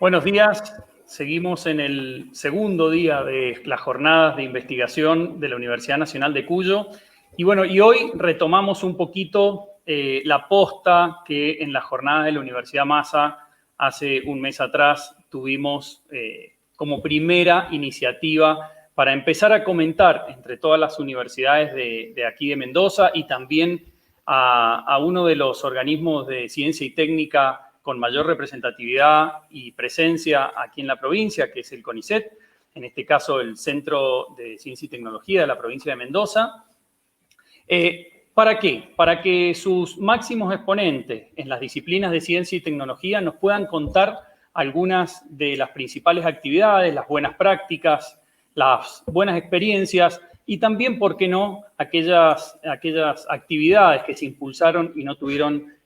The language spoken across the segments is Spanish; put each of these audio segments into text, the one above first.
Buenos días. Seguimos en el segundo día de las jornadas de investigación de la Universidad Nacional de Cuyo. Y hoy retomamos un poquito la posta que en las jornadas de la Universidad Massa hace un mes atrás tuvimos como primera iniciativa para empezar a comentar entre todas las universidades de aquí de Mendoza y también a uno de los organismos de ciencia y técnica con mayor representatividad y presencia aquí en la provincia, que es el CONICET, en este caso el Centro de Ciencia y Tecnología de la provincia de Mendoza. ¿Para qué? Para que sus máximos exponentes en las disciplinas de ciencia y tecnología nos puedan contar algunas de las principales actividades, las buenas prácticas, las buenas experiencias y también, ¿por qué no?, aquellas actividades que se impulsaron y no tuvieron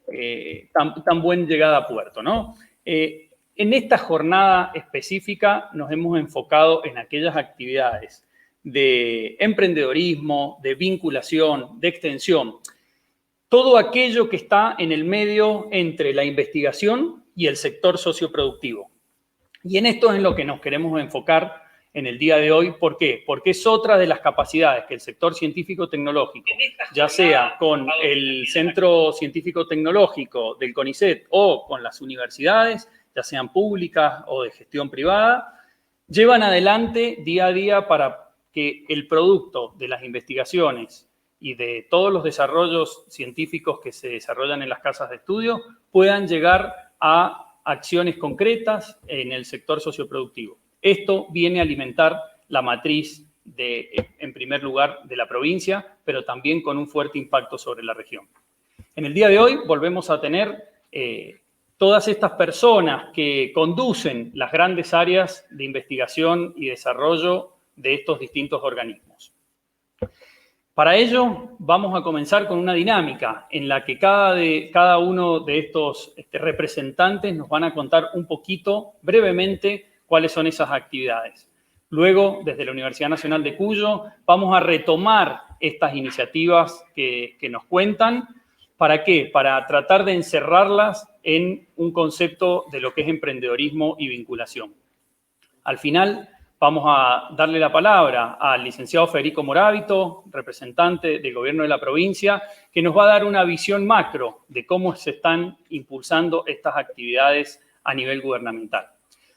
tan buena llegada a puerto, ¿no? En esta jornada específica nos hemos enfocado en aquellas actividades de emprendedorismo, de vinculación, de extensión, todo aquello que está en el medio entre la investigación y el sector socioproductivo. Y en esto es en lo que nos queremos enfocar en el día de hoy. ¿Por qué? Porque es otra de las capacidades que el sector científico-tecnológico, ya sea con el Centro Científico-Tecnológico del CONICET o con las universidades, ya sean públicas o de gestión privada, llevan adelante día a día para que el producto de las investigaciones y de todos los desarrollos científicos que se desarrollan en las casas de estudio puedan llegar a acciones concretas en el sector socioproductivo. Esto viene a alimentar la matriz, en primer lugar, de la provincia, pero también con un fuerte impacto sobre la región. En el día de hoy volvemos a tener todas estas personas que conducen las grandes áreas de investigación y desarrollo de estos distintos organismos. Para ello, vamos a comenzar con una dinámica en la que cada uno de estos representantes nos van a contar un poquito, brevemente, cuáles son esas actividades. Luego, desde la Universidad Nacional de Cuyo, vamos a retomar estas iniciativas que nos cuentan. ¿Para qué? Para tratar de encerrarlas en un concepto de lo que es emprendedorismo y vinculación. Al final, vamos a darle la palabra al licenciado Federico Moravito, representante del gobierno de la provincia, que nos va a dar una visión macro de cómo se están impulsando estas actividades a nivel gubernamental.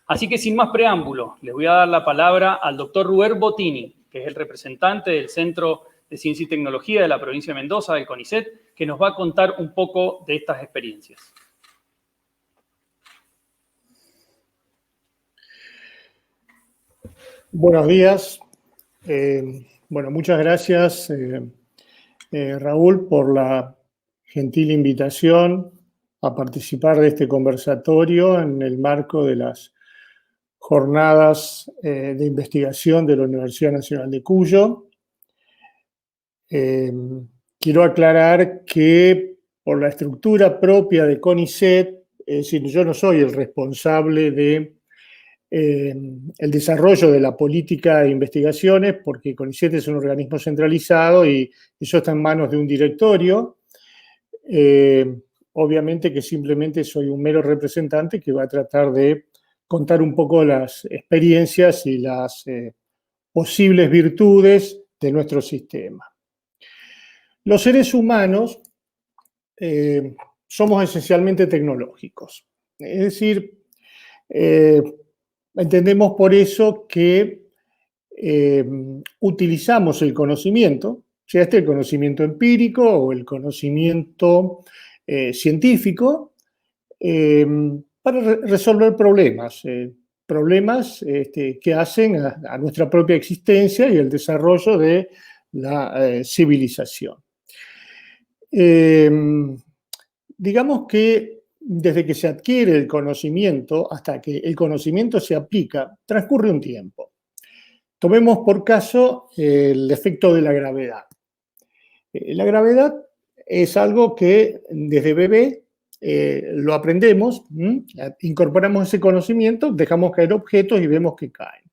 Así que sin más preámbulo, les voy a dar la palabra al doctor Ruber Bottini, que es el representante del Centro de Ciencia y Tecnología de la provincia de Mendoza, del CONICET, que nos va a contar un poco de estas experiencias. Buenos días. Muchas gracias, Raúl, por la gentil invitación a participar de este conversatorio en el marco de las jornadas de investigación de la Universidad Nacional de Cuyo. Quiero aclarar que por la estructura propia de CONICET, es decir, yo no soy el responsable de el desarrollo de la política de investigaciones, porque CONICET es un organismo centralizado y eso está en manos de un directorio. Obviamente que simplemente soy un mero representante que va a tratar de contar un poco las experiencias y las posibles virtudes de nuestro sistema. Los seres humanos somos esencialmente tecnológicos. Es decir, entendemos por eso que utilizamos el conocimiento, sea este el conocimiento empírico o el conocimiento científico, para resolver problemas, que hacen a nuestra propia existencia y el desarrollo de la civilización. Digamos que desde que se adquiere el conocimiento hasta que el conocimiento se aplica, transcurre un tiempo. Tomemos por caso el efecto de la gravedad. La gravedad es algo que desde bebé lo aprendemos, incorporamos ese conocimiento, dejamos caer objetos y vemos que caen.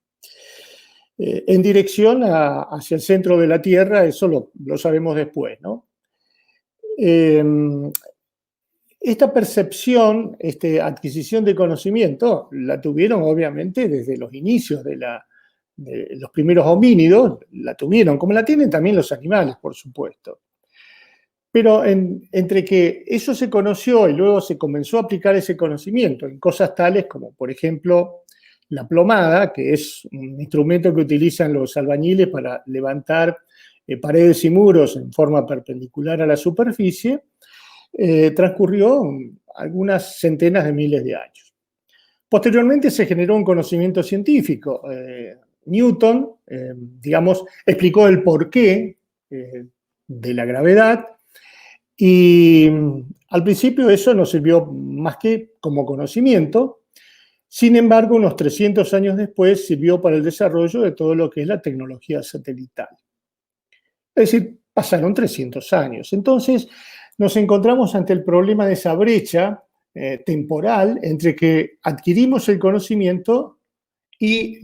En dirección hacia el centro de la Tierra, eso lo sabemos después, ¿no? Esta percepción, esta adquisición de conocimiento, la tuvieron obviamente desde los inicios de los primeros homínidos, la tuvieron, como la tienen también los animales, por supuesto. Pero entre que eso se conoció y luego se comenzó a aplicar ese conocimiento en cosas tales como, por ejemplo, la plomada, que es un instrumento que utilizan los albañiles para levantar paredes y muros en forma perpendicular a la superficie, transcurrió algunas centenas de miles de años. Posteriormente se generó un conocimiento científico. Newton, digamos, explicó el porqué de la gravedad y al principio eso no sirvió más que como conocimiento. Sin embargo, unos 300 años después sirvió para el desarrollo de todo lo que es la tecnología satelital. Es decir, pasaron 300 años. Entonces, nos encontramos ante el problema de esa brecha temporal entre que adquirimos el conocimiento y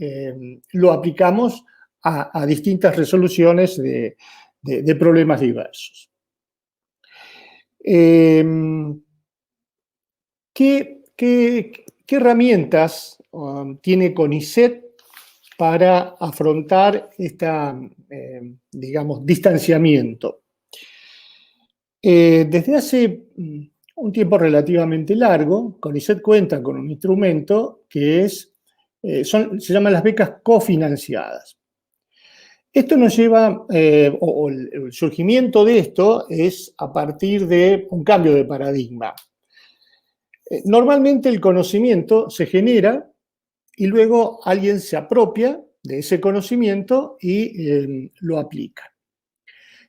lo aplicamos a distintas resoluciones de problemas diversos. ¿Qué herramientas tiene CONICET para afrontar este, digamos, distanciamiento? Desde hace un tiempo relativamente largo, CONICET cuenta con un instrumento que se llaman las becas cofinanciadas. Esto nos lleva, o el surgimiento de esto es a partir de un cambio de paradigma. Normalmente el conocimiento se genera y luego alguien se apropia de ese conocimiento y lo aplica.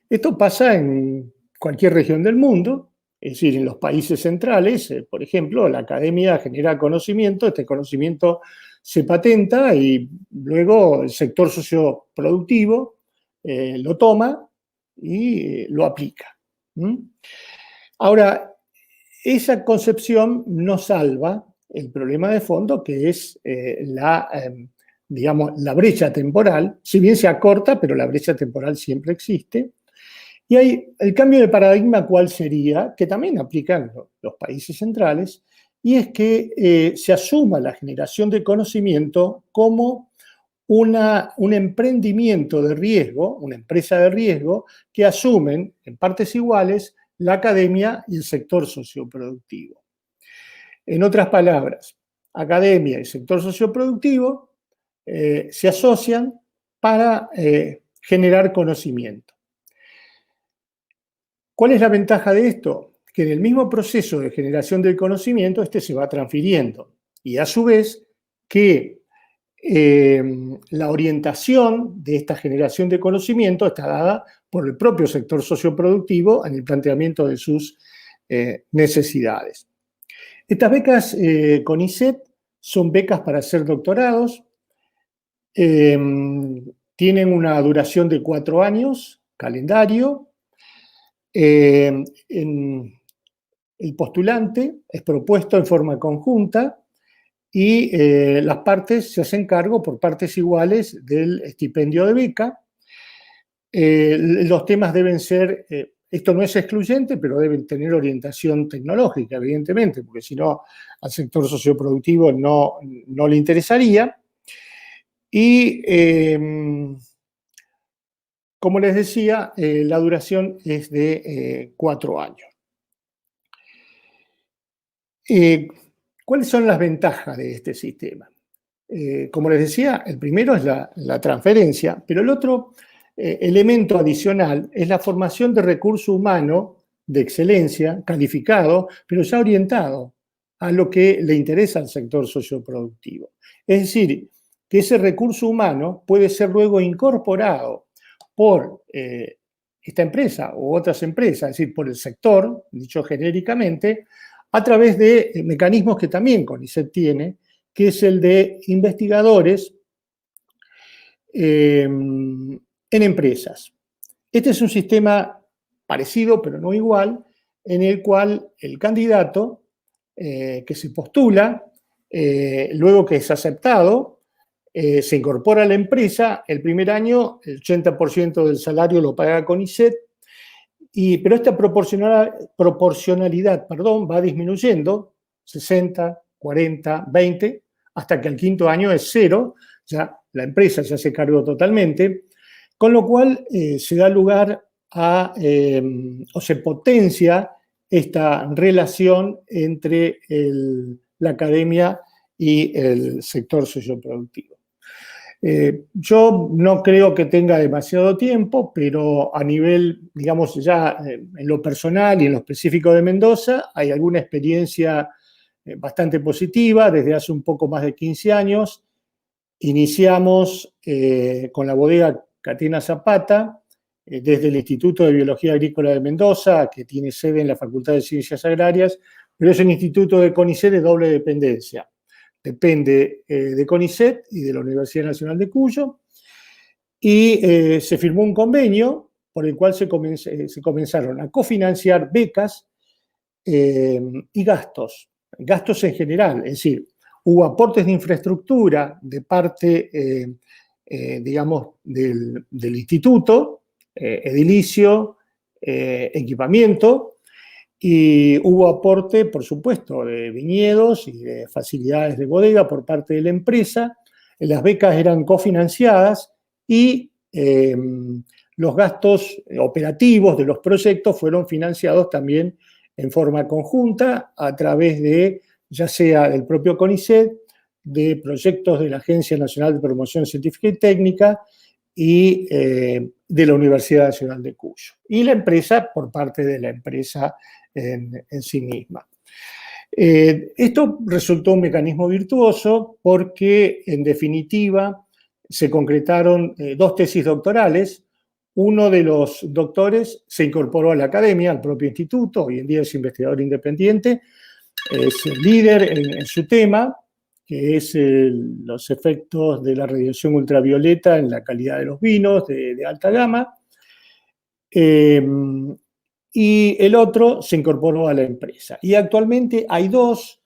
Esto pasa en cualquier región del mundo, es decir, en los países centrales, por ejemplo, la academia genera conocimiento, este conocimiento se patenta y luego el sector socioproductivo lo toma y lo aplica. Ahora, esa concepción no salva el problema de fondo, que es digamos, la brecha temporal, si bien se acorta, pero la brecha temporal siempre existe. Y hay el cambio de paradigma, ¿cuál sería? Que también aplican los países centrales, y es que se asuma la generación de conocimiento como un emprendimiento de riesgo, una empresa de riesgo, que asumen en partes iguales la academia y el sector socioproductivo. En otras palabras, academia y sector socioproductivo se asocian para generar conocimiento. ¿Cuál es la ventaja de esto? Que en el mismo proceso de generación del conocimiento, este se va transfiriendo. Y a su vez, que la orientación de esta generación de conocimiento está dada por el propio sector socioproductivo en el planteamiento de sus necesidades. Estas becas CONICET son becas para hacer doctorados, tienen una duración de 4 años, calendario. El postulante es propuesto en forma conjunta y las partes se hacen cargo por partes iguales del estipendio de beca. Los temas deben ser, esto no es excluyente, pero deben tener orientación tecnológica, evidentemente, porque si no, al sector socioproductivo no le interesaría. Y como les decía, la duración es de 4 años. ¿Cuáles son las ventajas de este sistema? Como les decía, el primero es la transferencia, pero el otro elemento adicional es la formación de recurso humano de excelencia, calificado, pero ya orientado a lo que le interesa al sector socioproductivo. Es decir, que ese recurso humano puede ser luego incorporado por esta empresa u otras empresas, es decir, por el sector, dicho genéricamente, a través de mecanismos que también CONICET tiene, que es el de investigadores en empresas. Este es un sistema parecido, pero no igual, en el cual el candidato que se postula, luego que es aceptado, se incorpora a la empresa, el primer año el 80% del salario lo paga CONICET Pero esta proporcionalidad, va disminuyendo, 60, 40, 20, hasta que al quinto año es 0, ya la empresa ya se cargó totalmente, con lo cual se da lugar o se potencia esta relación entre la academia y el sector socioproductivo. Yo no creo que tenga demasiado tiempo, pero a nivel, digamos, ya en lo personal y en lo específico de Mendoza, hay alguna experiencia bastante positiva. Desde hace un poco más de 15 años iniciamos con la bodega Catena Zapata, desde el Instituto de Biología Agrícola de Mendoza, que tiene sede en la Facultad de Ciencias Agrarias, pero es un instituto de CONICET de doble dependencia. Depende de CONICET y de la Universidad Nacional de Cuyo, y se firmó un convenio por el cual se comenzaron a cofinanciar becas y gastos en general, es decir, hubo aportes de infraestructura de parte, digamos, del instituto, edilicio, equipamiento, y hubo aporte, por supuesto, de viñedos y de facilidades de bodega por parte de la empresa. Las becas eran cofinanciadas y los gastos operativos de los proyectos fueron financiados también en forma conjunta a través de, ya sea del propio CONICET, de proyectos de la Agencia Nacional de Promoción Científica y Técnica y de la Universidad Nacional de Cuyo. Y la empresa por parte de la empresa en sí misma. Esto resultó un mecanismo virtuoso porque, en definitiva, se concretaron 2 tesis doctorales. Uno de los doctores se incorporó a la academia, al propio instituto, hoy en día es investigador independiente, es el líder en su tema, que es los efectos de la radiación ultravioleta en la calidad de los vinos de alta gama. Y el otro se incorporó a la empresa. Y actualmente hay 2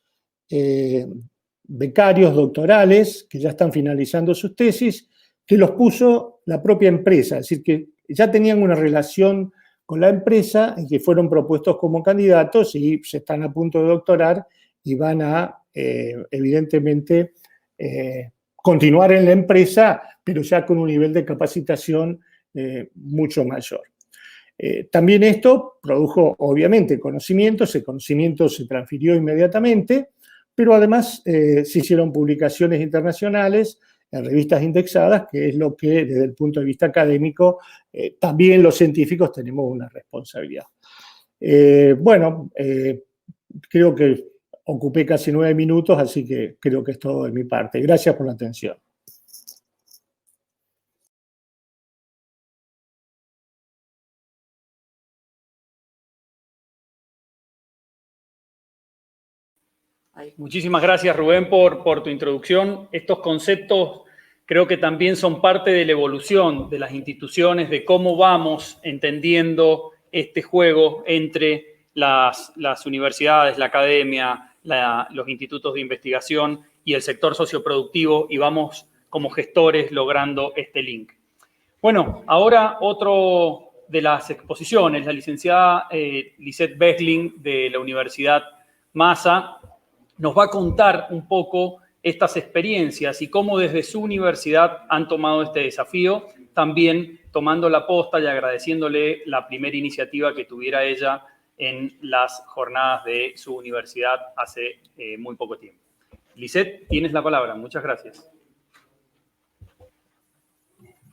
becarios doctorales que ya están finalizando sus tesis, que los puso la propia empresa, es decir, que ya tenían una relación con la empresa y que fueron propuestos como candidatos y se están a punto de doctorar y van a, evidentemente, continuar en la empresa, pero ya con un nivel de capacitación mucho mayor. También esto produjo, obviamente, conocimiento, ese conocimiento se transfirió inmediatamente, pero además se hicieron publicaciones internacionales en revistas indexadas, que es lo que desde el punto de vista académico también los científicos tenemos una responsabilidad. Bueno, creo que ocupé casi 9 minutos, así que creo que es todo de mi parte. Gracias por la atención. Muchísimas gracias, Rubén, por tu introducción. Estos conceptos creo que también son parte de la evolución de las instituciones, de cómo vamos entendiendo este juego entre las universidades, la academia, los institutos de investigación y el sector socioproductivo, y vamos como gestores logrando este link. Bueno, ahora otro de las exposiciones, la licenciada Lisette Behling de la Universidad Massa nos va a contar un poco estas experiencias y cómo desde su universidad han tomado este desafío, también tomando la posta y agradeciéndole la primera iniciativa que tuviera ella en las jornadas de su universidad hace muy poco tiempo. Lisette, tienes la palabra. Muchas gracias.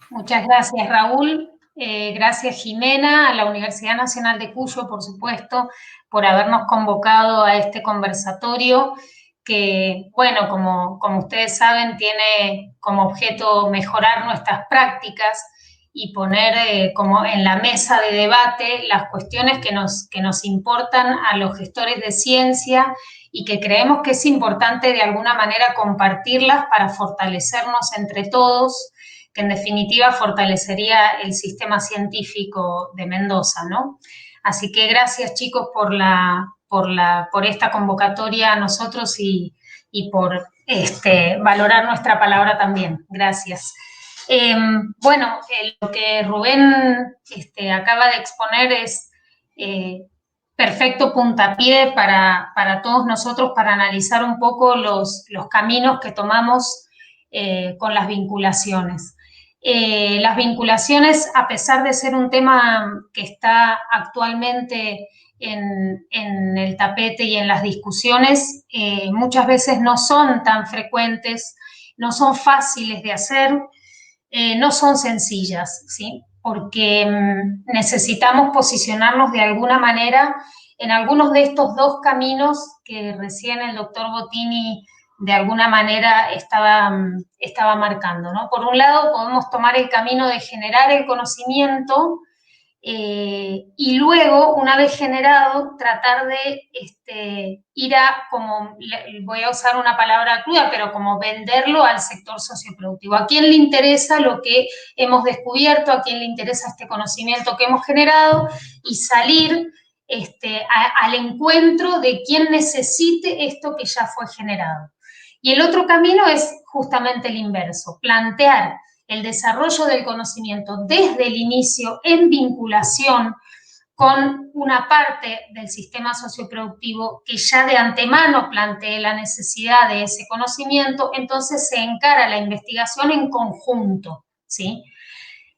Muchas gracias, Raúl. Gracias, Jimena, a la Universidad Nacional de Cuyo, por supuesto, por habernos convocado a este conversatorio que, bueno, como ustedes saben, tiene como objeto mejorar nuestras prácticas y poner como en la mesa de debate las cuestiones que nos importan a los gestores de ciencia y que creemos que es importante de alguna manera compartirlas para fortalecernos entre todos, que en definitiva fortalecería el sistema científico de Mendoza, ¿no? Así que gracias, chicos, por esta convocatoria a nosotros y por valorar nuestra palabra también. Gracias. Bueno, lo que Rubén acaba de exponer es perfecto puntapié para todos nosotros para analizar un poco los caminos que tomamos con las vinculaciones. Las vinculaciones, a pesar de ser un tema que está actualmente en el tapete y en las discusiones, muchas veces no son tan frecuentes, no son fáciles de hacer, no son sencillas, ¿sí? Porque necesitamos posicionarnos de alguna manera en algunos de estos dos caminos que recién el doctor Bottini de alguna manera estaba marcando, ¿no? Por un lado, podemos tomar el camino de generar el conocimiento y luego, una vez generado, tratar de ir a, como voy a usar una palabra cruda, pero como venderlo al sector socioproductivo. ¿A quién le interesa lo que hemos descubierto? ¿A quién le interesa este conocimiento que hemos generado? Y salir al encuentro de quien necesite esto que ya fue generado. Y el otro camino es justamente el inverso, plantear el desarrollo del conocimiento desde el inicio en vinculación con una parte del sistema socioproductivo que ya de antemano plantee la necesidad de ese conocimiento, entonces se encara la investigación en conjunto, ¿sí?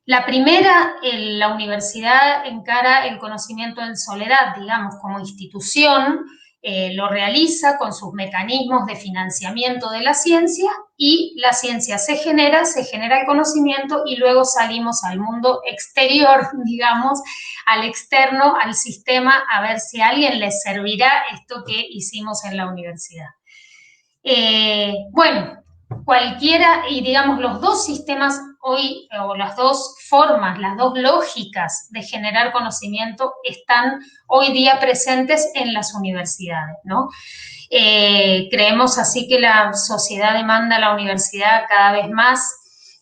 La primera, la universidad encara el conocimiento en soledad, digamos, como institución, lo realiza con sus mecanismos de financiamiento de la ciencia y la ciencia se genera el conocimiento y luego salimos al mundo exterior, digamos, al externo, al sistema, a ver si a alguien le servirá esto que hicimos en la universidad. Bueno, cualquiera, y digamos, los dos sistemas hoy, o las dos formas, las dos lógicas de generar conocimiento están hoy día presentes en las universidades, ¿no? Creemos así que la sociedad demanda a la universidad cada vez más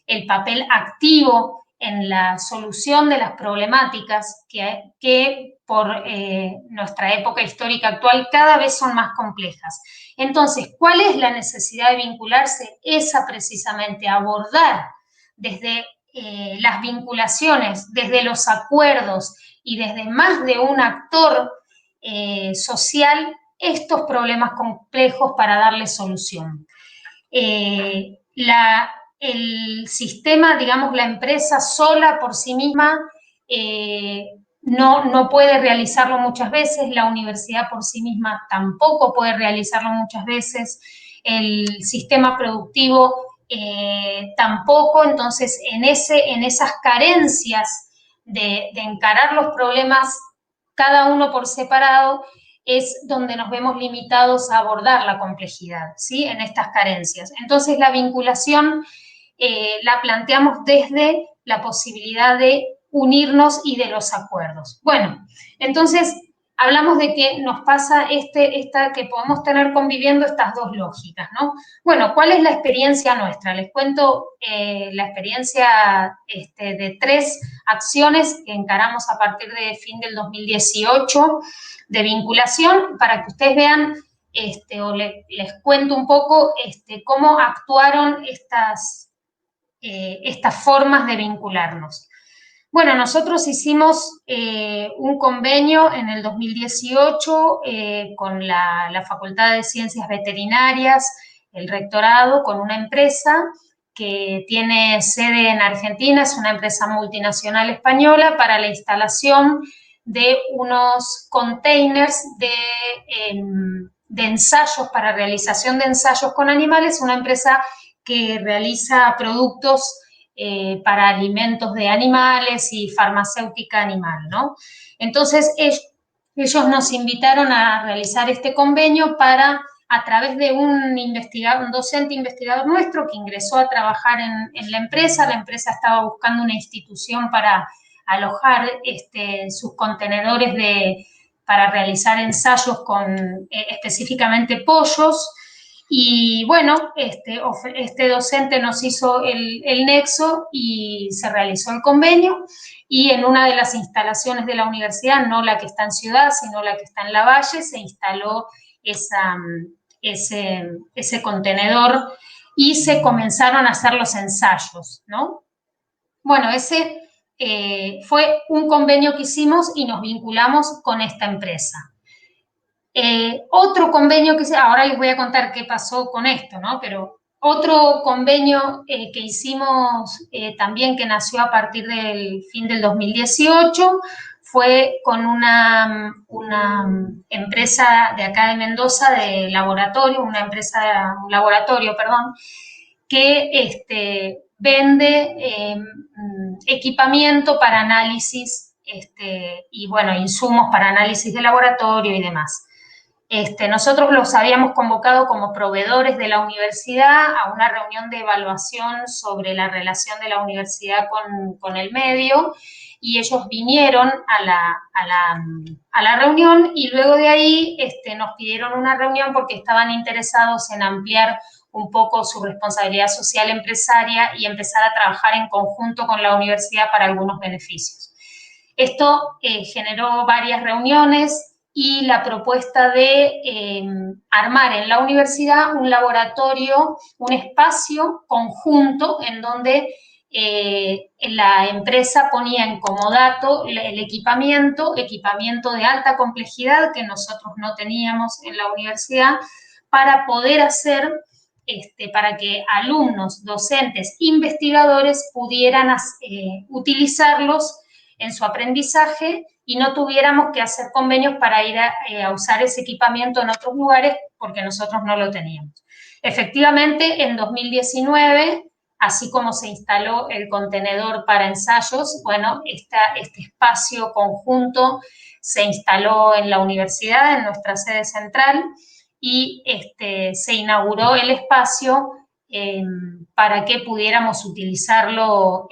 el papel activo en la solución de las problemáticas que por nuestra época histórica actual cada vez son más complejas. Entonces, ¿cuál es la necesidad de vincularse? Esa precisamente, abordar desde las vinculaciones, desde los acuerdos y desde más de un actor social estos problemas complejos para darle solución. El sistema, digamos, la empresa sola por sí misma no puede realizarlo muchas veces, la universidad por sí misma tampoco puede realizarlo muchas veces, el sistema productivo tampoco, entonces en esas carencias de encarar los problemas cada uno por separado es donde nos vemos limitados a abordar la complejidad, ¿sí? En estas carencias. Entonces la vinculación la planteamos desde la posibilidad de unirnos y de los acuerdos. Bueno, entonces hablamos de que nos pasa que podemos tener conviviendo estas dos lógicas, ¿no? Bueno, ¿cuál es la experiencia nuestra? Les cuento la experiencia de 3 acciones que encaramos a partir de fin del 2018 de vinculación, para que ustedes vean o les cuento un poco cómo actuaron estas formas de vincularnos. Bueno, nosotros hicimos un convenio en el 2018 con la Facultad de Ciencias Veterinarias, el rectorado, con una empresa que tiene sede en Argentina, es una empresa multinacional española, para la instalación de unos containers de ensayos, para realización de ensayos con animales, una empresa que realiza productos para alimentos de animales y farmacéutica animal, ¿no? Entonces, ellos nos invitaron a realizar este convenio para, a través de un docente investigador nuestro que ingresó a trabajar en la empresa estaba buscando una institución para alojar sus contenedores para realizar ensayos con específicamente pollos. Y bueno, este docente nos hizo el nexo y se realizó el convenio, y en una de las instalaciones de la universidad, no la que está en Ciudad, sino la que está en Lavalle, se instaló ese contenedor y se comenzaron a hacer los ensayos, ¿no? Bueno, ese fue un convenio que hicimos y nos vinculamos con esta empresa. Otro convenio que ahora les voy a contar qué pasó con esto, ¿no? Pero otro convenio que hicimos también, que nació a partir del fin del 2018, fue con una empresa de acá de Mendoza, de laboratorio, un laboratorio, que vende equipamiento para análisis y, bueno, insumos para análisis de laboratorio y demás. Nosotros los habíamos convocado como proveedores de la universidad a una reunión de evaluación sobre la relación de la universidad con el medio, y ellos vinieron a la reunión, y luego de ahí nos pidieron una reunión porque estaban interesados en ampliar un poco su responsabilidad social empresaria y empezar a trabajar en conjunto con la universidad para algunos beneficios. Esto generó varias reuniones y la propuesta de armar en la universidad un laboratorio, un espacio conjunto en donde la empresa ponía en comodato el equipamiento de alta complejidad que nosotros no teníamos en la universidad, para poder hacer, para que alumnos, docentes, investigadores pudieran utilizarlos en su aprendizaje y no tuviéramos que hacer convenios para ir a usar ese equipamiento en otros lugares porque nosotros no lo teníamos. Efectivamente, en 2019, así como se instaló el contenedor para ensayos, bueno, este espacio conjunto se instaló en la universidad, en nuestra sede central, y se inauguró el espacio para que pudiéramos utilizarlo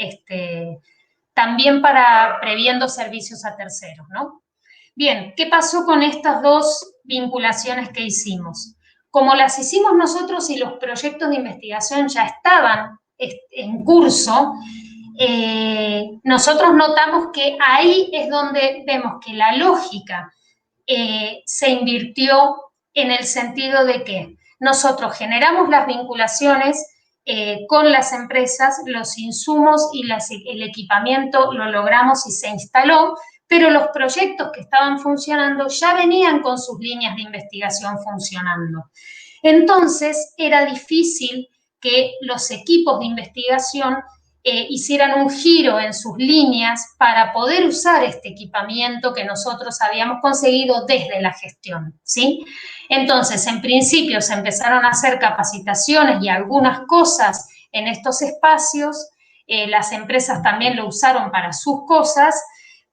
también para previendo servicios a terceros, ¿no? Bien, ¿qué pasó con estas dos vinculaciones que hicimos? Como las hicimos nosotros y los proyectos de investigación ya estaban en curso, nosotros notamos que ahí es donde vemos que la lógica se invirtió, en el sentido de que nosotros generamos las vinculaciones con las empresas, los insumos y el equipamiento lo logramos y se instaló, pero los proyectos que estaban funcionando ya venían con sus líneas de investigación funcionando. Entonces, era difícil que los equipos de investigación hicieran un giro en sus líneas para poder usar este equipamiento que nosotros habíamos conseguido desde la gestión, ¿sí? Entonces, en principio se empezaron a hacer capacitaciones y algunas cosas en estos espacios, las empresas también lo usaron para sus cosas,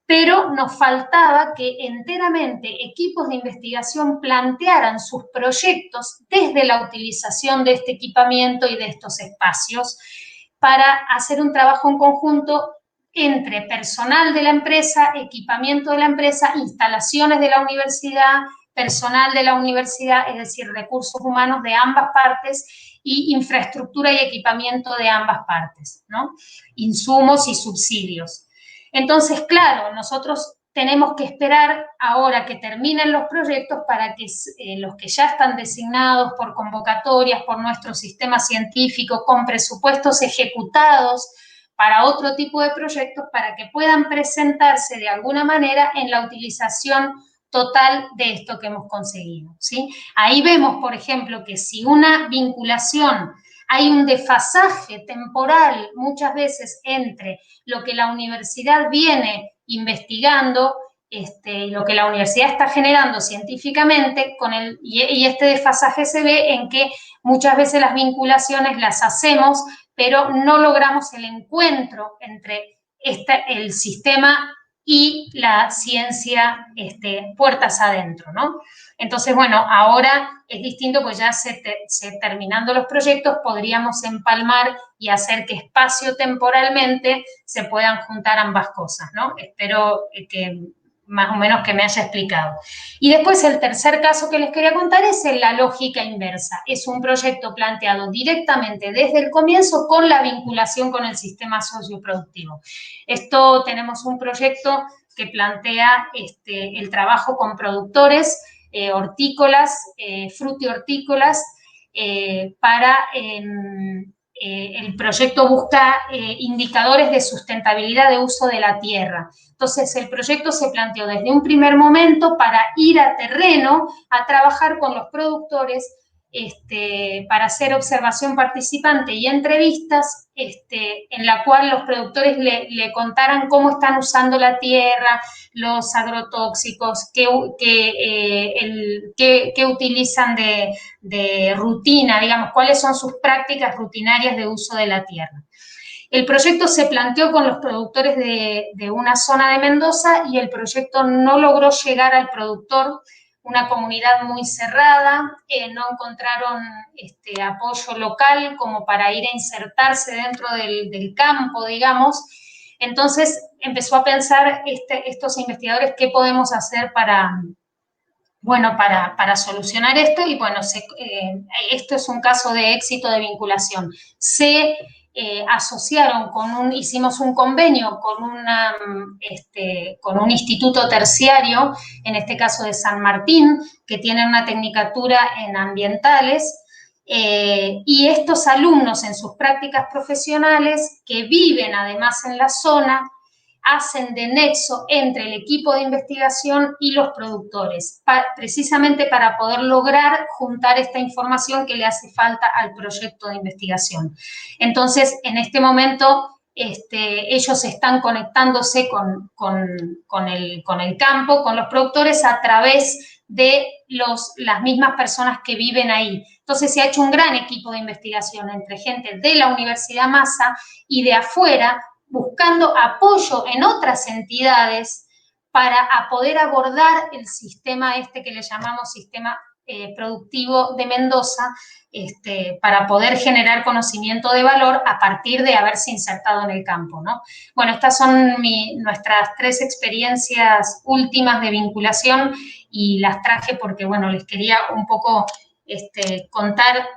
pero nos faltaba que enteramente equipos de investigación plantearan sus proyectos desde la utilización de este equipamiento y de estos espacios, para hacer un trabajo en conjunto entre personal de la empresa, equipamiento de la empresa, instalaciones de la universidad, personal de la universidad, es decir, recursos humanos de ambas partes, y infraestructura y equipamiento de ambas partes, ¿no? Insumos y subsidios. Entonces, claro, nosotros tenemos que esperar ahora que terminen los proyectos para que los que ya están designados por convocatorias, por nuestro sistema científico, con presupuestos ejecutados para otro tipo de proyectos, para que puedan presentarse de alguna manera en la utilización total de esto que hemos conseguido, ¿sí? Ahí vemos, por ejemplo, que si una vinculación, hay un desfasaje temporal muchas veces entre lo que la universidad viene investigando, lo que la universidad está generando científicamente, y este desfasaje se ve en que muchas veces las vinculaciones las hacemos, pero no logramos el encuentro entre el sistema y la ciencia puertas adentro, ¿no? Entonces, bueno, ahora es distinto, pues ya terminando los proyectos podríamos empalmar y hacer que espacio-temporalmente se puedan juntar ambas cosas, ¿no? Espero que más o menos que me haya explicado. Y después el tercer caso que les quería contar es la lógica inversa. Es un proyecto planteado directamente desde el comienzo con la vinculación con el sistema socioproductivo. Esto, tenemos un proyecto que plantea el trabajo con productores hortícolas, frutihortícolas, para el proyecto busca indicadores de sustentabilidad de uso de la tierra. Entonces, el proyecto se planteó desde un primer momento para ir a terreno a trabajar con los productores para hacer observación participante y entrevistas, en la cual los productores le contaran cómo están usando la tierra, los agrotóxicos, qué utilizan de rutina, digamos, cuáles son sus prácticas rutinarias de uso de la tierra. El proyecto se planteó con los productores de una zona de Mendoza y el proyecto no logró llegar al productor, una comunidad muy cerrada, no encontraron apoyo local como para ir a insertarse dentro del campo, digamos. Entonces empezó a pensar estos investigadores qué podemos hacer para solucionar esto, y bueno, esto es un caso de éxito de vinculación. Se asociaron hicimos un convenio con un instituto terciario, en este caso de San Martín, que tiene una tecnicatura en ambientales, y estos alumnos en sus prácticas profesionales, que viven además en la zona, hacen de nexo entre el equipo de investigación y los productores, precisamente para poder lograr juntar esta información que le hace falta al proyecto de investigación. Entonces, en este momento, ellos están conectándose con el campo, con los productores, a través de las mismas personas que viven ahí. Entonces, se ha hecho un gran equipo de investigación entre gente de la Universidad Massa y de afuera, buscando apoyo en otras entidades para poder abordar el sistema que le llamamos sistema productivo de Mendoza, para poder generar conocimiento de valor a partir de haberse insertado en el campo, ¿no? Bueno, estas son nuestras 3 experiencias últimas de vinculación, y las traje porque, bueno, les quería un poco contar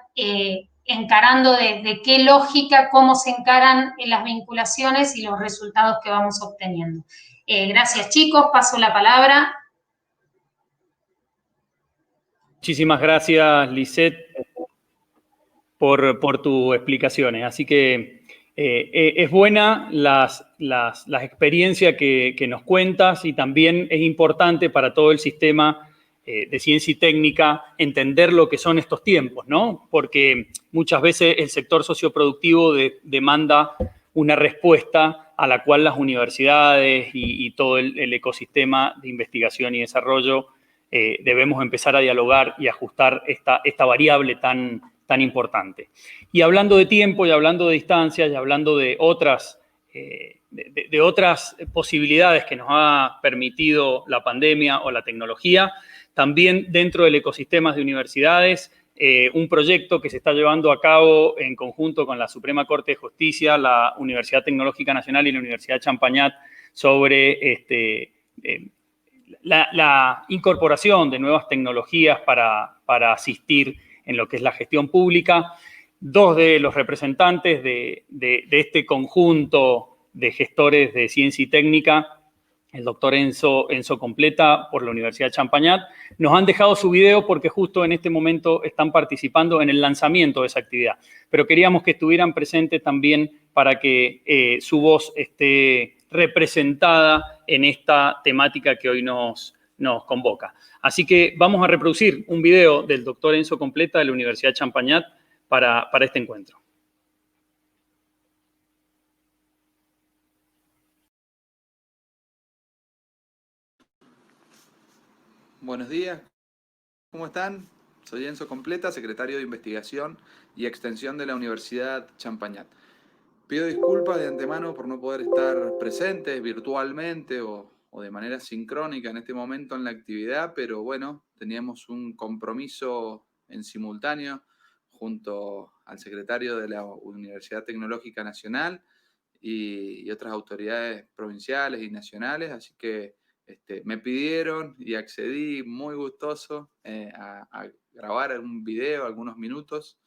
encarando de qué lógica, cómo se encaran las vinculaciones y los resultados que vamos obteniendo. Gracias, chicos. Paso la palabra. Muchísimas gracias, Lisette, por tus explicaciones. Así que es buena las experiencias que nos cuentas, y también es importante para todo el sistema de ciencia y técnica entender lo que son estos tiempos, ¿no? Porque muchas veces el sector socioproductivo demanda una respuesta a la cual las universidades y todo el ecosistema de investigación y desarrollo debemos empezar a dialogar y ajustar esta variable tan importante. Y hablando de tiempo, y hablando de distancias, y hablando de otras posibilidades que nos ha permitido la pandemia o la tecnología, también dentro del ecosistema de universidades, un proyecto que se está llevando a cabo en conjunto con la Suprema Corte de Justicia, la Universidad Tecnológica Nacional y la Universidad Champagnat, sobre la incorporación de nuevas tecnologías para asistir en lo que es la gestión pública. 2 de los representantes de este conjunto de gestores de ciencia y técnica, el doctor Enzo Completa por la Universidad Champagnat, nos han dejado su video porque justo en este momento están participando en el lanzamiento de esa actividad. Pero queríamos que estuvieran presentes también para que su voz esté representada en esta temática que hoy nos convoca. Así que vamos a reproducir un video del doctor Enzo Completa de la Universidad Champagnat para este encuentro. Buenos días, ¿cómo están? Soy Enzo Completa, secretario de Investigación y Extensión de la Universidad Champagnat. Pido disculpas de antemano por no poder estar presente virtualmente o de manera sincrónica en este momento en la actividad, pero bueno, teníamos un compromiso en simultáneo junto al secretario de la Universidad Tecnológica Nacional y otras autoridades provinciales y nacionales, así que me pidieron y accedí muy gustoso a grabar un video, algunos minutos,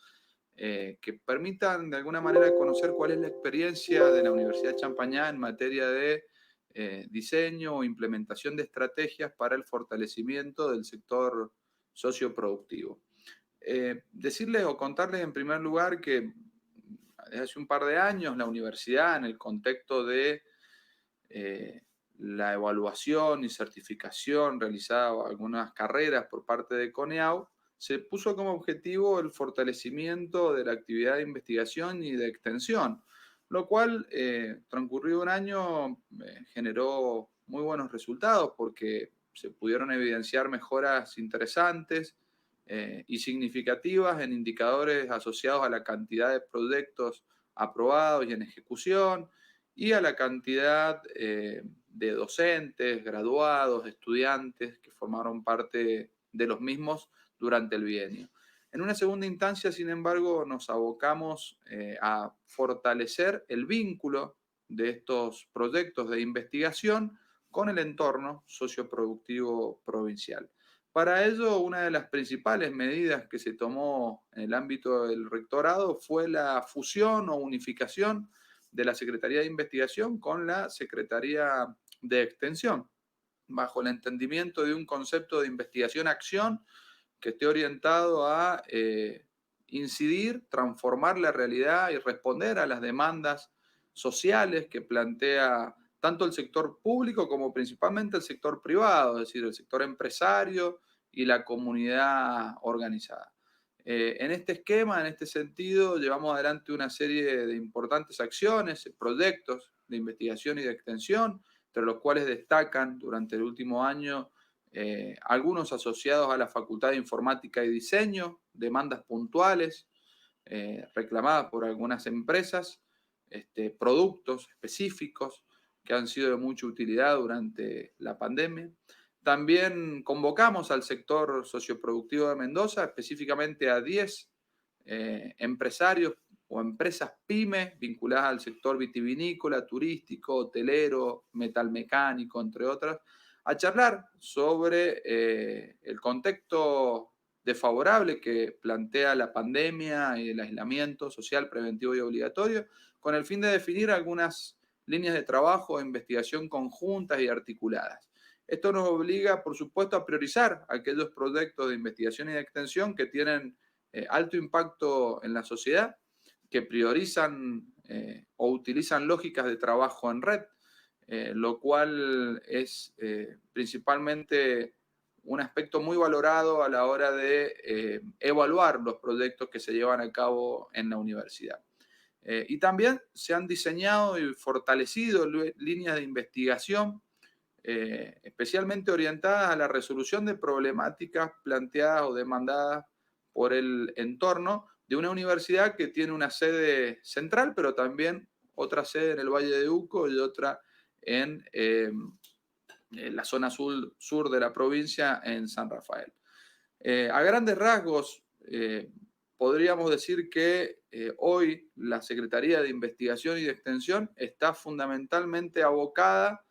que permitan de alguna manera conocer cuál es la experiencia de la Universidad Champagnat en materia de diseño o implementación de estrategias para el fortalecimiento del sector socioproductivo. Decirles o contarles en primer lugar que desde hace un par de años la universidad, en el contexto de la evaluación y certificación realizada en algunas carreras por parte de CONEAU, se puso como objetivo el fortalecimiento de la actividad de investigación y de extensión, lo cual, transcurrido un año, generó muy buenos resultados porque se pudieron evidenciar mejoras interesantes y significativas en indicadores asociados a la cantidad de proyectos aprobados y en ejecución y a la cantidad de docentes, graduados, estudiantes que formaron parte de los mismos durante el bienio. En una segunda instancia, sin embargo, nos abocamos a fortalecer el vínculo de estos proyectos de investigación con el entorno socioproductivo provincial. Para ello, una de las principales medidas que se tomó en el ámbito del rectorado fue la fusión o unificación de la Secretaría de Investigación con la Secretaría de Extensión, bajo el entendimiento de un concepto de investigación-acción que esté orientado a incidir, transformar la realidad y responder a las demandas sociales que plantea tanto el sector público como principalmente el sector privado, es decir, el sector empresario y la comunidad organizada. En este esquema, en este sentido, llevamos adelante una serie de importantes acciones, proyectos de investigación y de extensión, entre los cuales destacan durante el último año algunos asociados a la Facultad de Informática y Diseño, demandas puntuales reclamadas por algunas empresas, productos específicos que han sido de mucha utilidad durante la pandemia. También convocamos al sector socioproductivo de Mendoza, específicamente a 10 empresarios o empresas pymes vinculadas al sector vitivinícola, turístico, hotelero, metalmecánico, entre otras, a charlar sobre el contexto desfavorable que plantea la pandemia y el aislamiento social preventivo y obligatorio, con el fin de definir algunas líneas de trabajo e investigación conjuntas y articuladas. Esto nos obliga, por supuesto, a priorizar aquellos proyectos de investigación y de extensión que tienen alto impacto en la sociedad, que priorizan o utilizan lógicas de trabajo en red, lo cual es principalmente un aspecto muy valorado a la hora de evaluar los proyectos que se llevan a cabo en la universidad. Y también se han diseñado y fortalecido líneas de investigación especialmente orientadas a la resolución de problemáticas planteadas o demandadas por el entorno de una universidad que tiene una sede central, pero también otra sede en el Valle de Uco y otra en la zona sur de la provincia, en San Rafael. A grandes rasgos, podríamos decir que hoy la Secretaría de Investigación y de Extensión está fundamentalmente abocada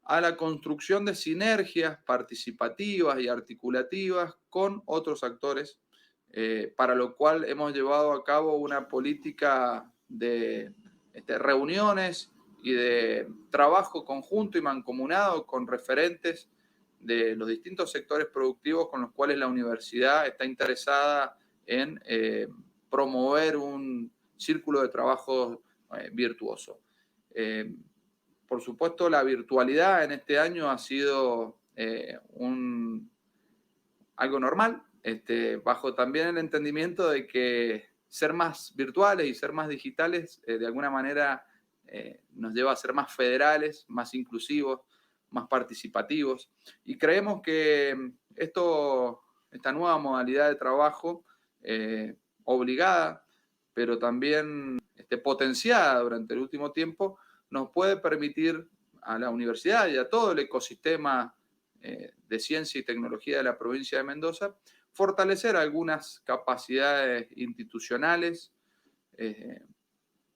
a la construcción de sinergias participativas y articulativas con otros actores, para lo cual hemos llevado a cabo una política de reuniones y de trabajo conjunto y mancomunado con referentes de los distintos sectores productivos con los cuales la universidad está interesada en promover un círculo de trabajo virtuoso. Por supuesto, la virtualidad en este año ha sido algo normal, bajo también el entendimiento de que ser más virtuales y ser más digitales de alguna manera nos lleva a ser más federales, más inclusivos, más participativos. Y creemos que esta nueva modalidad de trabajo, obligada, pero también potenciada durante el último tiempo, nos puede permitir a la universidad y a todo el ecosistema de ciencia y tecnología de la provincia de Mendoza fortalecer algunas capacidades institucionales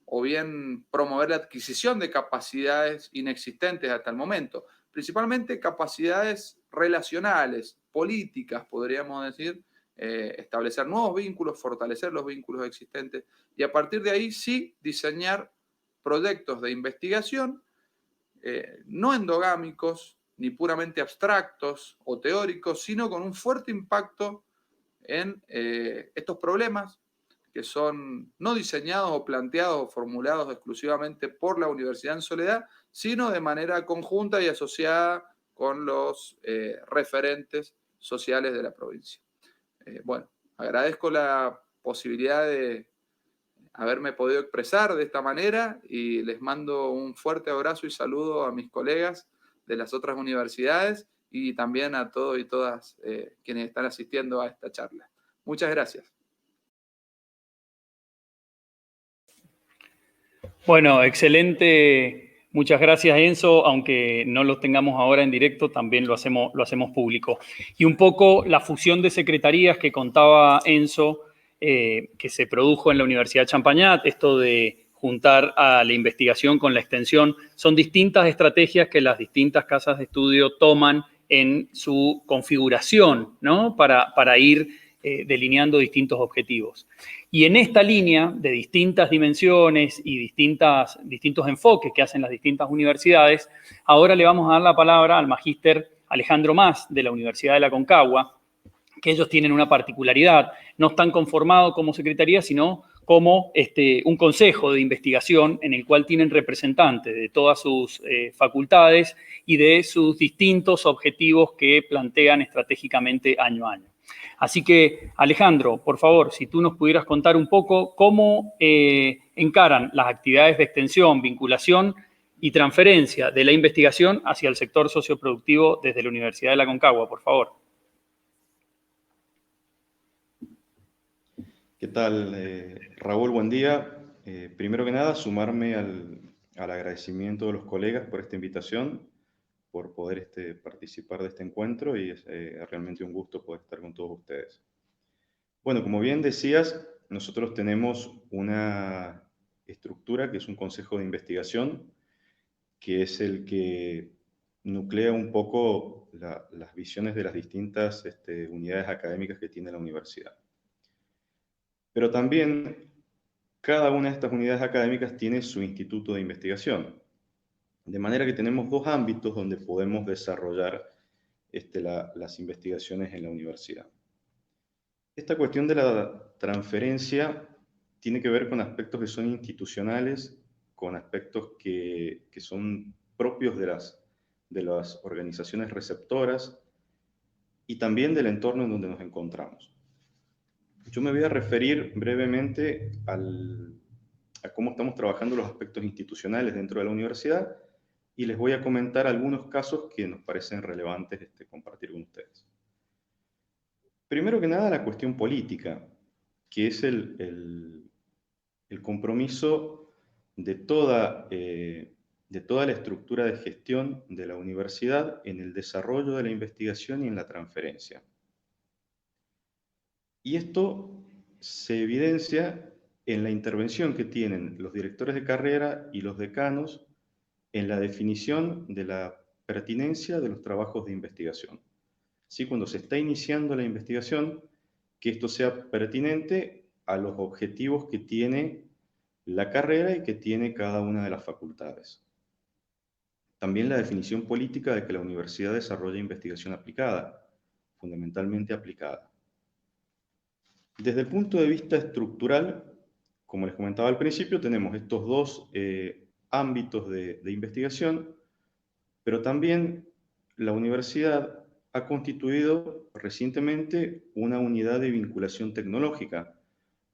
o bien promover la adquisición de capacidades inexistentes hasta el momento, principalmente capacidades relacionales, políticas, podríamos decir, establecer nuevos vínculos, fortalecer los vínculos existentes y a partir de ahí sí diseñar proyectos de investigación no endogámicos ni puramente abstractos o teóricos, sino con un fuerte impacto en estos problemas que son no diseñados o planteados o formulados exclusivamente por la Universidad en Soledad, sino de manera conjunta y asociada con los referentes sociales de la provincia. Bueno, agradezco la posibilidad de haberme podido expresar de esta manera y les mando un fuerte abrazo y saludo a mis colegas de las otras universidades y también a todos y todas quienes están asistiendo a esta charla. Muchas gracias. Bueno, excelente. Muchas gracias, Enzo. Aunque no lo tengamos ahora en directo, también lo hacemos público. Y un poco la fusión de secretarías que contaba Enzo, que se produjo en la Universidad de Champagnat, esto de juntar a la investigación con la extensión, son distintas estrategias que las distintas casas de estudio toman en su configuración, ¿no? Para ir delineando distintos objetivos. Y en esta línea de distintas dimensiones y distintos enfoques que hacen las distintas universidades, ahora le vamos a dar la palabra al magíster Alejandro Mas, de la Universidad de la Aconcagua, que ellos tienen una particularidad, no están conformados como secretaría, sino como un consejo de investigación en el cual tienen representantes de todas sus facultades y de sus distintos objetivos que plantean estratégicamente año a año. Así que, Alejandro, por favor, si tú nos pudieras contar un poco cómo encaran las actividades de extensión, vinculación y transferencia de la investigación hacia el sector socioproductivo desde la Universidad de la Aconcagua, por favor. ¿Qué tal, Raúl? Buen día. Primero que nada, sumarme al agradecimiento de los colegas por esta invitación, por poder participar de este encuentro, y es realmente un gusto poder estar con todos ustedes. Bueno, como bien decías, nosotros tenemos una estructura que es un consejo de investigación, que es el que nuclea un poco las visiones de las distintas unidades académicas que tiene la universidad. Pero también cada una de estas unidades académicas tiene su instituto de investigación. De manera que tenemos dos ámbitos donde podemos desarrollar las investigaciones en la universidad. Esta cuestión de la transferencia tiene que ver con aspectos que son institucionales, con aspectos que son propios de las organizaciones receptoras y también del entorno en donde nos encontramos. Yo me voy a referir brevemente a cómo estamos trabajando los aspectos institucionales dentro de la universidad y les voy a comentar algunos casos que nos parecen relevantes compartir con ustedes. Primero que nada, la cuestión política, que es el compromiso de toda la estructura de gestión de la universidad en el desarrollo de la investigación y en la transferencia. Y esto se evidencia en la intervención que tienen los directores de carrera y los decanos en la definición de la pertinencia de los trabajos de investigación. ¿Sí? Cuando se está iniciando la investigación, que esto sea pertinente a los objetivos que tiene la carrera y que tiene cada una de las facultades. También la definición política de que la universidad desarrolla investigación aplicada, fundamentalmente aplicada. Desde el punto de vista estructural, como les comentaba al principio, tenemos estos dos ámbitos de investigación, pero también la universidad ha constituido recientemente una unidad de vinculación tecnológica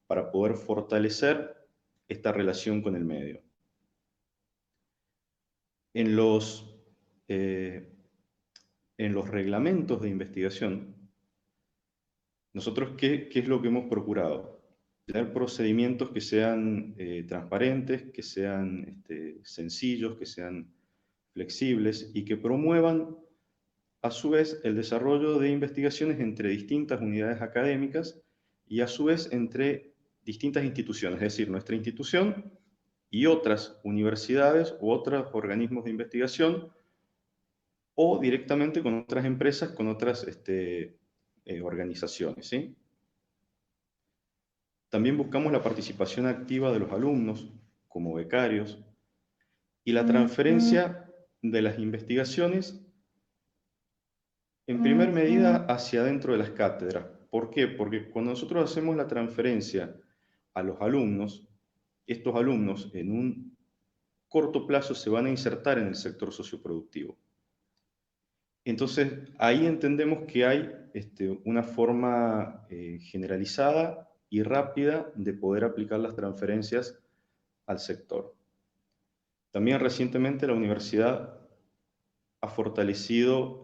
para poder fortalecer esta relación con el medio. En los reglamentos de investigación, nosotros, ¿qué es lo que hemos procurado? Tener procedimientos que sean transparentes, que sean sencillos, que sean flexibles y que promuevan, a su vez, el desarrollo de investigaciones entre distintas unidades académicas y, a su vez, entre distintas instituciones, es decir, nuestra institución y otras universidades u otros organismos de investigación, o directamente con otras empresas, con otras organizaciones, ¿sí? También buscamos la participación activa de los alumnos como becarios y la transferencia de las investigaciones en primer medida hacia dentro de las cátedras. ¿Por qué? Porque cuando nosotros hacemos la transferencia a los alumnos, estos alumnos en un corto plazo se van a insertar en el sector socioproductivo. Entonces, ahí entendemos que hay una forma generalizada y rápida de poder aplicar las transferencias al sector. También recientemente la universidad ha fortalecido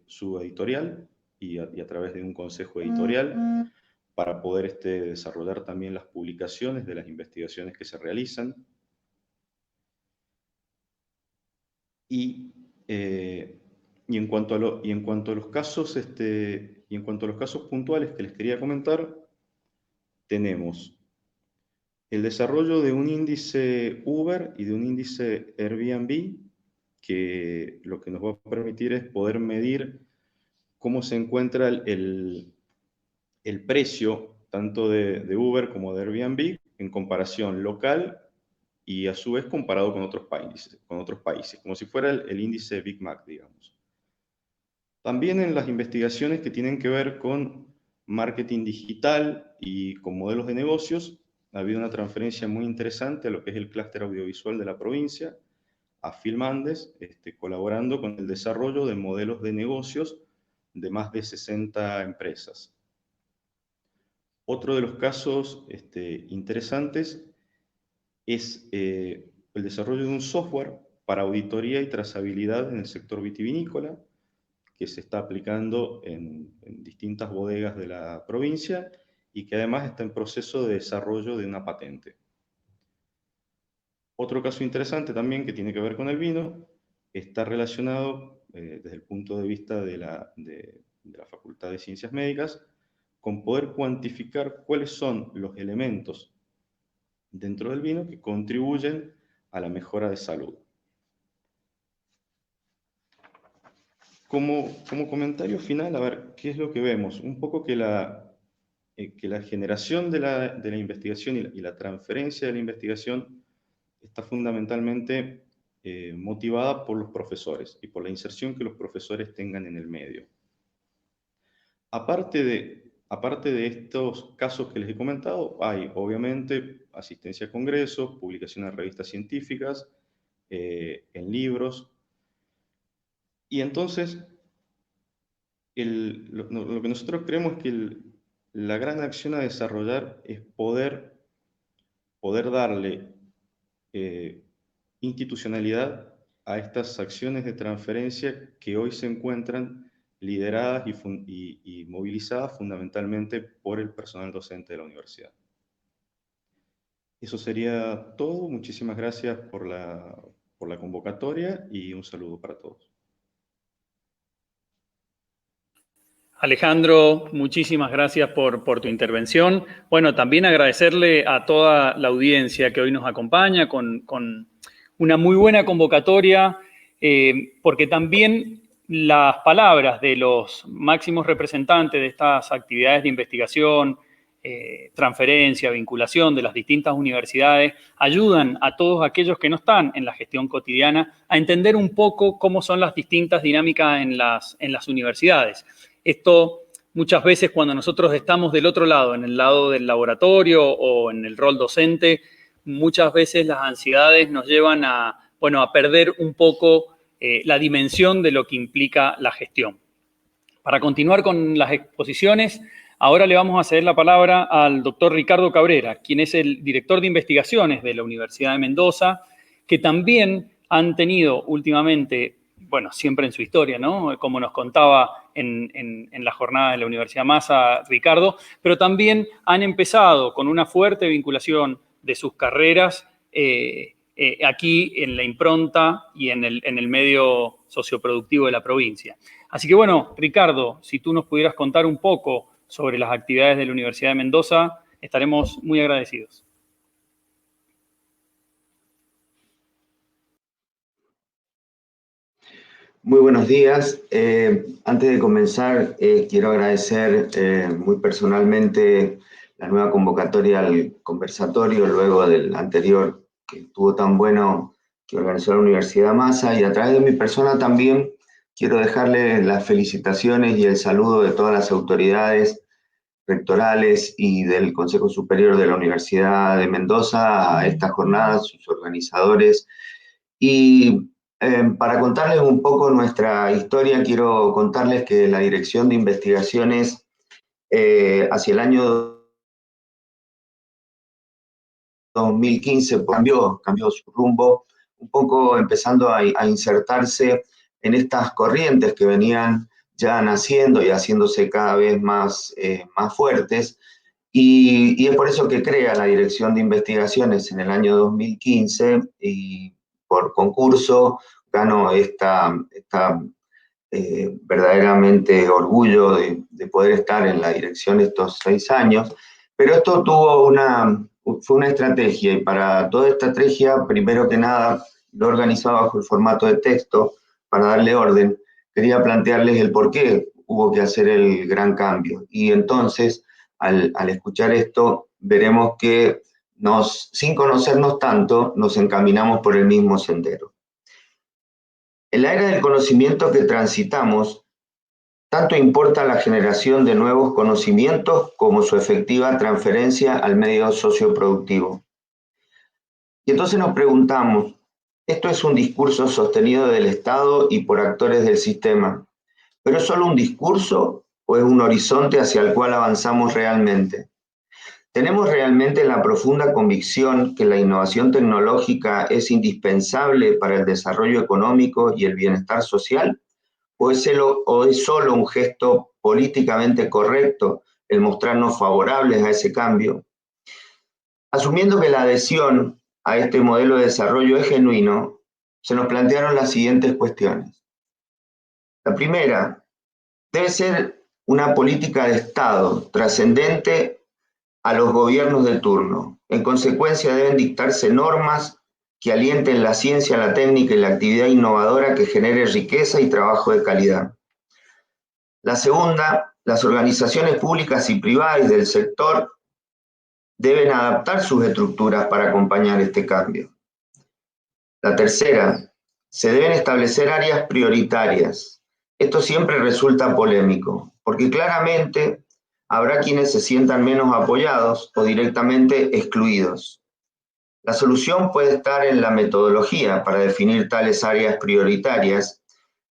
su editorial y a través de un consejo editorial para poder desarrollar también las publicaciones de las investigaciones que se realizan. Y en cuanto a los casos, puntuales que les quería comentar, tenemos el desarrollo de un índice Uber y de un índice Airbnb, que lo que nos va a permitir es poder medir cómo se encuentra el precio tanto de Uber como de Airbnb en comparación local y a su vez comparado con otros países, como si fuera el índice Big Mac, digamos. También en las investigaciones que tienen que ver con marketing digital y con modelos de negocios, ha habido una transferencia muy interesante a lo que es el clúster audiovisual de la provincia, a Filmandes, colaborando con el desarrollo de modelos de negocios de más de 60 empresas. Otro de los casos interesantes es el desarrollo de un software para auditoría y trazabilidad en el sector vitivinícola, que se está aplicando en distintas bodegas de la provincia y que además está en proceso de desarrollo de una patente. Otro caso interesante también que tiene que ver con el vino está relacionado desde el punto de vista de la Facultad de Ciencias Médicas con poder cuantificar cuáles son los elementos dentro del vino que contribuyen a la mejora de salud. Como comentario final, a ver, ¿qué es lo que vemos? Un poco que la generación de la investigación y la transferencia de la investigación está fundamentalmente motivada por los profesores y por la inserción que los profesores tengan en el medio. Aparte de estos casos que les he comentado, hay obviamente asistencia a congresos, publicación en revistas científicas, en libros. Y entonces, lo que nosotros creemos es que la gran acción a desarrollar es poder darle institucionalidad a estas acciones de transferencia que hoy se encuentran lideradas y movilizadas fundamentalmente por el personal docente de la universidad. Eso sería todo. Muchísimas gracias por la convocatoria y un saludo para todos. Alejandro, muchísimas gracias por tu intervención. Bueno, también agradecerle a toda la audiencia que hoy nos acompaña con una muy buena convocatoria, porque también las palabras de los máximos representantes de estas actividades de investigación, transferencia, vinculación de las distintas universidades, ayudan a todos aquellos que no están en la gestión cotidiana a entender un poco cómo son las distintas dinámicas en las universidades. Esto muchas veces cuando nosotros estamos del otro lado, en el lado del laboratorio o en el rol docente, muchas veces las ansiedades nos llevan a perder un poco la dimensión de lo que implica la gestión. Para continuar con las exposiciones, ahora le vamos a ceder la palabra al doctor Ricardo Cabrera, quien es el director de investigaciones de la Universidad de Mendoza, que también han tenido últimamente, bueno, siempre en su historia, ¿no? Como nos contaba en la jornada de la Universidad Massa, Ricardo, pero también han empezado con una fuerte vinculación de sus carreras aquí en la impronta y en el medio socioproductivo de la provincia. Así que bueno, Ricardo, si tú nos pudieras contar un poco sobre las actividades de la Universidad de Mendoza, estaremos muy agradecidos. Muy buenos días. Antes de comenzar, quiero agradecer muy personalmente la nueva convocatoria al conversatorio, luego del anterior, que estuvo tan bueno, que organizó la Universidad Massa, y a través de mi persona también quiero dejarle las felicitaciones y el saludo de todas las autoridades rectorales y del Consejo Superior de la Universidad de Mendoza a esta jornada, sus organizadores. Y para contarles un poco nuestra historia, quiero contarles que la Dirección de Investigaciones hacia el año 2015 cambió su rumbo, un poco empezando a insertarse en estas corrientes que venían ya naciendo y haciéndose cada vez más fuertes, y es por eso que crea la Dirección de Investigaciones en el año 2015, y por concurso ganó verdaderamente orgullo de poder estar en la dirección estos 6 años, pero esto fue una estrategia, y para toda esta estrategia, primero que nada, lo he organizado bajo el formato de texto para darle orden. Quería plantearles el por qué hubo que hacer el gran cambio, y entonces, al escuchar esto, veremos que sin conocernos tanto, nos encaminamos por el mismo sendero. En la era del conocimiento que transitamos, tanto importa la generación de nuevos conocimientos como su efectiva transferencia al medio socioproductivo. Y entonces nos preguntamos, ¿esto es un discurso sostenido del Estado y por actores del sistema? ¿Pero es solo un discurso o es un horizonte hacia el cual avanzamos realmente? ¿Tenemos realmente la profunda convicción que la innovación tecnológica es indispensable para el desarrollo económico y el bienestar social? ¿O es solo un gesto políticamente correcto el mostrarnos favorables a ese cambio? Asumiendo que la adhesión a este modelo de desarrollo es genuino, se nos plantearon las siguientes cuestiones. La primera, debe ser una política de Estado trascendente a los gobiernos de turno. En consecuencia, deben dictarse normas que alienten la ciencia, la técnica y la actividad innovadora que genere riqueza y trabajo de calidad. La segunda, las organizaciones públicas y privadas del sector deben adaptar sus estructuras para acompañar este cambio. La tercera, se deben establecer áreas prioritarias. Esto siempre resulta polémico, porque claramente habrá quienes se sientan menos apoyados o directamente excluidos. La solución puede estar en la metodología para definir tales áreas prioritarias,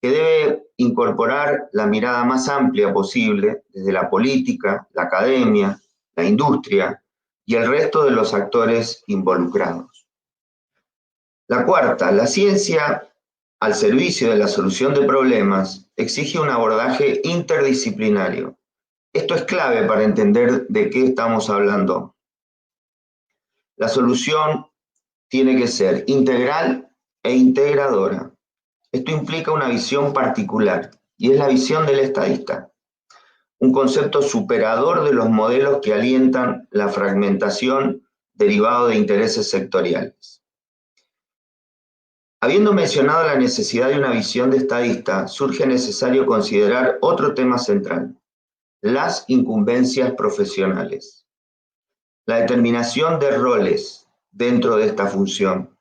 que debe incorporar la mirada más amplia posible desde la política, la academia, la industria y el resto de los actores involucrados. La cuarta, la ciencia al servicio de la solución de problemas exige un abordaje interdisciplinario. Esto es clave para entender de qué estamos hablando. La solución tiene que ser integral e integradora. Esto implica una visión particular, y es la visión del estadista. Un concepto superador de los modelos que alientan la fragmentación derivado de intereses sectoriales. Habiendo mencionado la necesidad de una visión de estadista, surge necesario considerar otro tema central: las incumbencias profesionales. La determinación de roles dentro de esta función.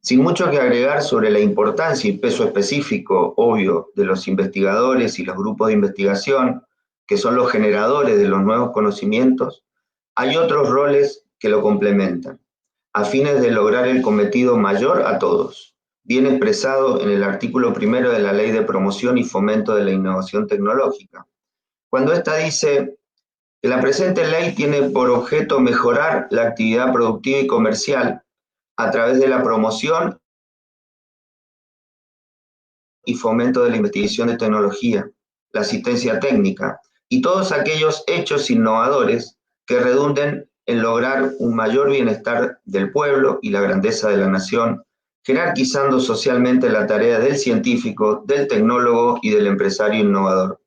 Sin mucho que agregar sobre la importancia y peso específico, obvio, de los investigadores y los grupos de investigación, que son los generadores de los nuevos conocimientos, hay otros roles que lo complementan, a fines de lograr el cometido mayor a todos, bien expresado en el artículo 1 de la Ley de Promoción y Fomento de la Innovación Tecnológica, cuando ésta dice que la presente ley tiene por objeto mejorar la actividad productiva y comercial a través de la promoción y fomento de la investigación de tecnología, la asistencia técnica y todos aquellos hechos innovadores que redunden en lograr un mayor bienestar del pueblo y la grandeza de la nación, jerarquizando socialmente la tarea del científico, del tecnólogo y del empresario innovador.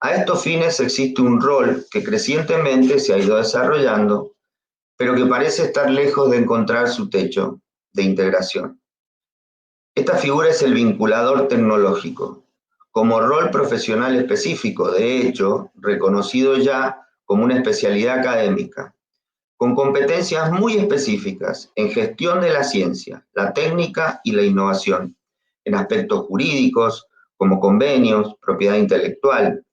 A estos fines existe un rol que crecientemente se ha ido desarrollando, pero que parece estar lejos de encontrar su techo de integración. Esta figura es el vinculador tecnológico, como rol profesional específico, de hecho, reconocido ya como una especialidad académica, con competencias muy específicas en gestión de la ciencia, la técnica y la innovación, en aspectos jurídicos, como convenios, propiedad intelectual,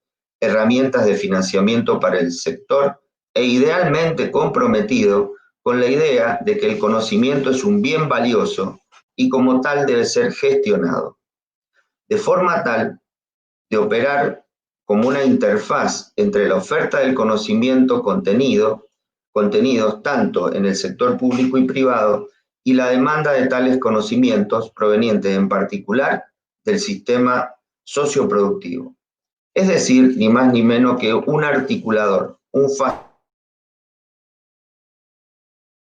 herramientas de financiamiento para el sector e idealmente comprometido con la idea de que el conocimiento es un bien valioso y como tal debe ser gestionado, de forma tal de operar como una interfaz entre la oferta del conocimiento contenidos tanto en el sector público y privado y la demanda de tales conocimientos provenientes en particular del sistema socioproductivo. Es decir, ni más ni menos que un articulador, un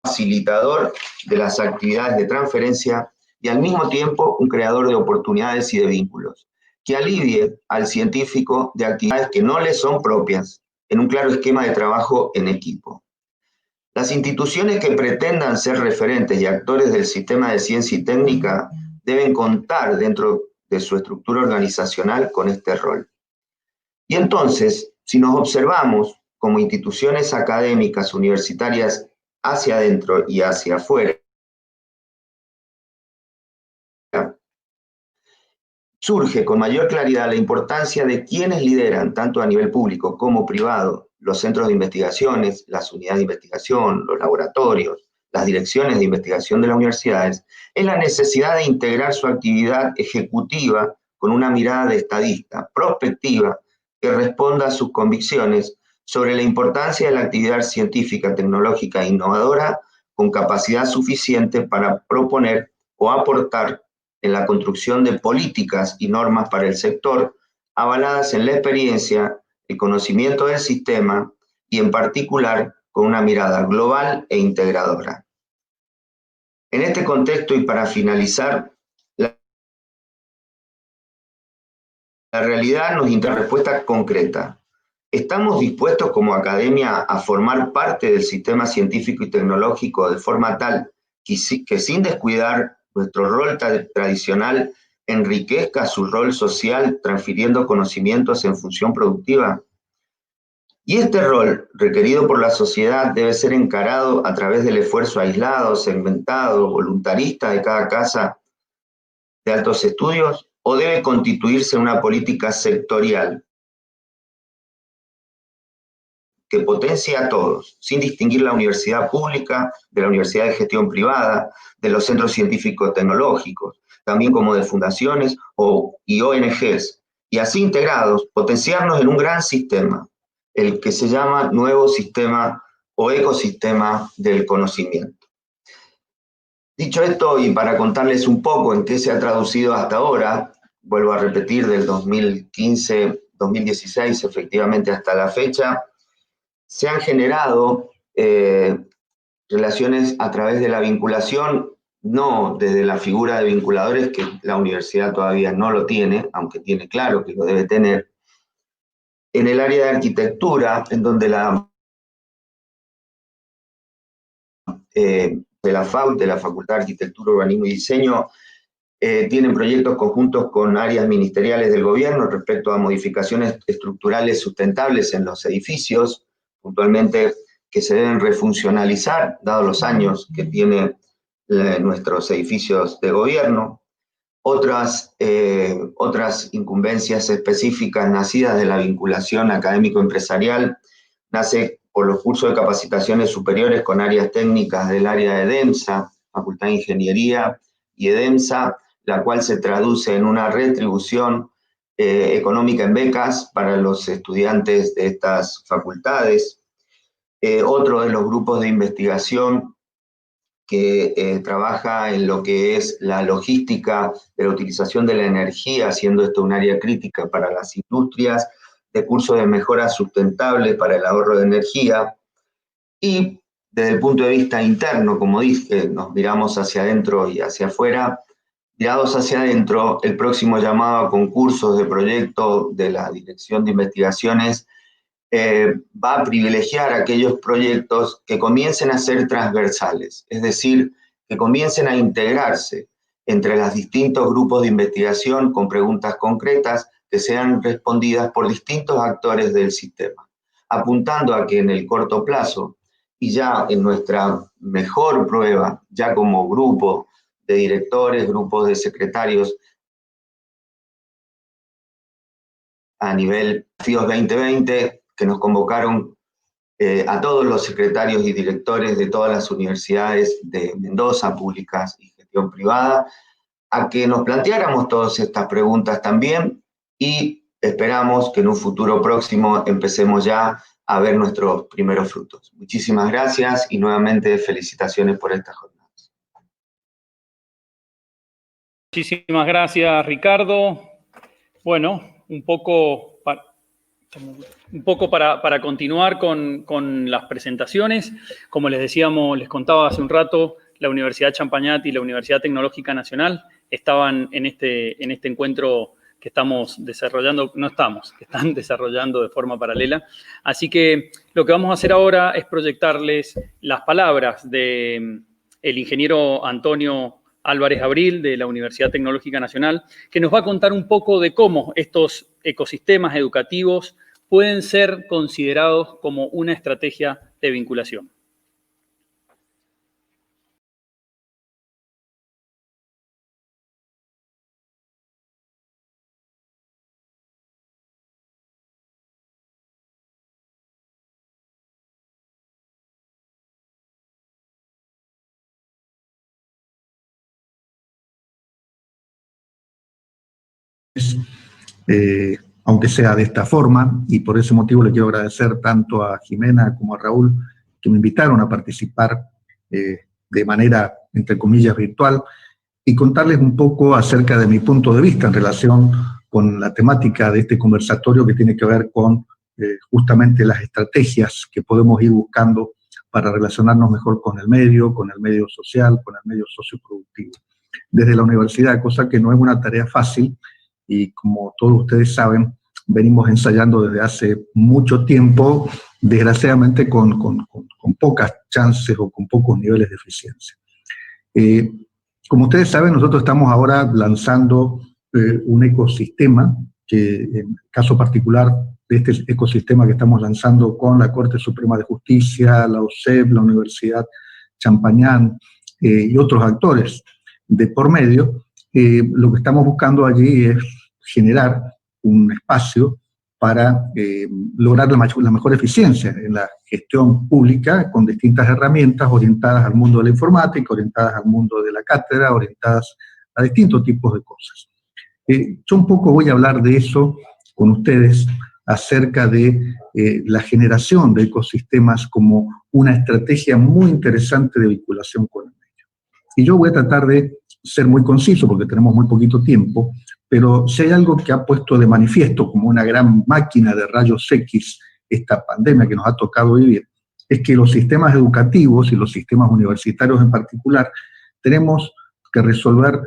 facilitador de las actividades de transferencia y al mismo tiempo un creador de oportunidades y de vínculos, que alivie al científico de actividades que no le son propias en un claro esquema de trabajo en equipo. Las instituciones que pretendan ser referentes y actores del sistema de ciencia y técnica deben contar dentro de su estructura organizacional con este rol. Y entonces, si nos observamos como instituciones académicas universitarias hacia adentro y hacia afuera, surge con mayor claridad la importancia de quienes lideran, tanto a nivel público como privado, los centros de investigaciones, las unidades de investigación, los laboratorios, las direcciones de investigación de las universidades, en la necesidad de integrar su actividad ejecutiva con una mirada de estadista, prospectiva, que responda a sus convicciones sobre la importancia de la actividad científica, tecnológica e innovadora, con capacidad suficiente para proponer o aportar en la construcción de políticas y normas para el sector, avaladas en la experiencia, el conocimiento del sistema y en particular con una mirada global e integradora. En este contexto y para finalizar, la realidad nos indica respuesta concreta. ¿Estamos dispuestos como academia a formar parte del sistema científico y tecnológico de forma tal que sin descuidar nuestro rol tradicional enriquezca su rol social transfiriendo conocimientos en función productiva? Y este rol requerido por la sociedad debe ser encarado a través del esfuerzo aislado, segmentado, voluntarista de cada casa de altos estudios, o debe constituirse en una política sectorial que potencie a todos, sin distinguir la universidad pública de la universidad de gestión privada, de los centros científicos tecnológicos, también como de fundaciones y ONGs, y así integrados, potenciarnos en un gran sistema, el que se llama nuevo sistema o ecosistema del conocimiento. Dicho esto, y para contarles un poco en qué se ha traducido hasta ahora, vuelvo a repetir, del 2015, 2016, efectivamente hasta la fecha, se han generado relaciones a través de la vinculación, no desde la figura de vinculadores, que la universidad todavía no lo tiene, aunque tiene claro que lo debe tener, en el área de arquitectura, en donde de la FAUT, de la Facultad de Arquitectura, Urbanismo y Diseño, tienen proyectos conjuntos con áreas ministeriales del gobierno respecto a modificaciones estructurales sustentables en los edificios, puntualmente que se deben refuncionalizar, dados los años que tienen nuestros edificios de gobierno. Otras incumbencias específicas nacidas de la vinculación académico-empresarial nace por los cursos de capacitaciones superiores con áreas técnicas del área de EDEMSA, Facultad de Ingeniería y EDEMSA, la cual se traduce en una retribución económica en becas para los estudiantes de estas facultades. Otro de los grupos de investigación que trabaja en lo que es la logística de la utilización de la energía, siendo esto un área crítica para las industrias, de cursos de mejora sustentable para el ahorro de energía, y desde el punto de vista interno, como dije, nos miramos hacia adentro y hacia afuera. Mirados hacia adentro, el próximo llamado a concursos de proyecto de la Dirección de Investigaciones va a privilegiar aquellos proyectos que comiencen a ser transversales, es decir, que comiencen a integrarse entre los distintos grupos de investigación con preguntas concretas que sean respondidas por distintos actores del sistema, apuntando a que en el corto plazo, y ya en nuestra mejor prueba, ya como grupo de directores, grupos de secretarios, a nivel FIOS 2020, que nos convocaron a todos los secretarios y directores de todas las universidades de Mendoza, públicas y gestión privada, a que nos planteáramos todas estas preguntas también, y esperamos que en un futuro próximo empecemos ya a ver nuestros primeros frutos. Muchísimas gracias y nuevamente felicitaciones por esta jornada. Muchísimas gracias, Ricardo. Bueno, un poco para continuar con las presentaciones. Como les decíamos, les contaba hace un rato, la Universidad Champagnat y la Universidad Tecnológica Nacional estaban en este encuentro que estamos desarrollando, que están desarrollando de forma paralela. Así que lo que vamos a hacer ahora es proyectarles las palabras del ingeniero Antonio Álvarez Abril, de la Universidad Tecnológica Nacional, que nos va a contar un poco de cómo estos ecosistemas educativos pueden ser considerados como una estrategia de vinculación. Aunque sea de esta forma, y por ese motivo le quiero agradecer tanto a Jimena como a Raúl que me invitaron a participar de manera, entre comillas, virtual, y contarles un poco acerca de mi punto de vista en relación con la temática de este conversatorio, que tiene que ver con justamente las estrategias que podemos ir buscando para relacionarnos mejor con el medio social, con el medio socioproductivo. Desde la universidad, cosa que no es una tarea fácil, y como todos ustedes saben, venimos ensayando desde hace mucho tiempo, desgraciadamente con pocas chances o con pocos niveles de eficiencia. Como ustedes saben, nosotros estamos ahora lanzando un ecosistema, que en el caso particular de este ecosistema que estamos lanzando con la Corte Suprema de Justicia, la OSEP, la Universidad Champagnat y otros actores de por medio, lo que estamos buscando allí es generar un espacio para lograr la mejor eficiencia en la gestión pública, con distintas herramientas orientadas al mundo de la informática, orientadas al mundo de la cátedra, orientadas a distintos tipos de cosas. Yo un poco voy a hablar de eso con ustedes, acerca de la generación de ecosistemas como una estrategia muy interesante de vinculación con el medio. Y yo voy a tratar de ser muy conciso porque tenemos muy poquito tiempo, pero si hay algo que ha puesto de manifiesto como una gran máquina de rayos X esta pandemia que nos ha tocado vivir, es que los sistemas educativos y los sistemas universitarios en particular tenemos que resolver,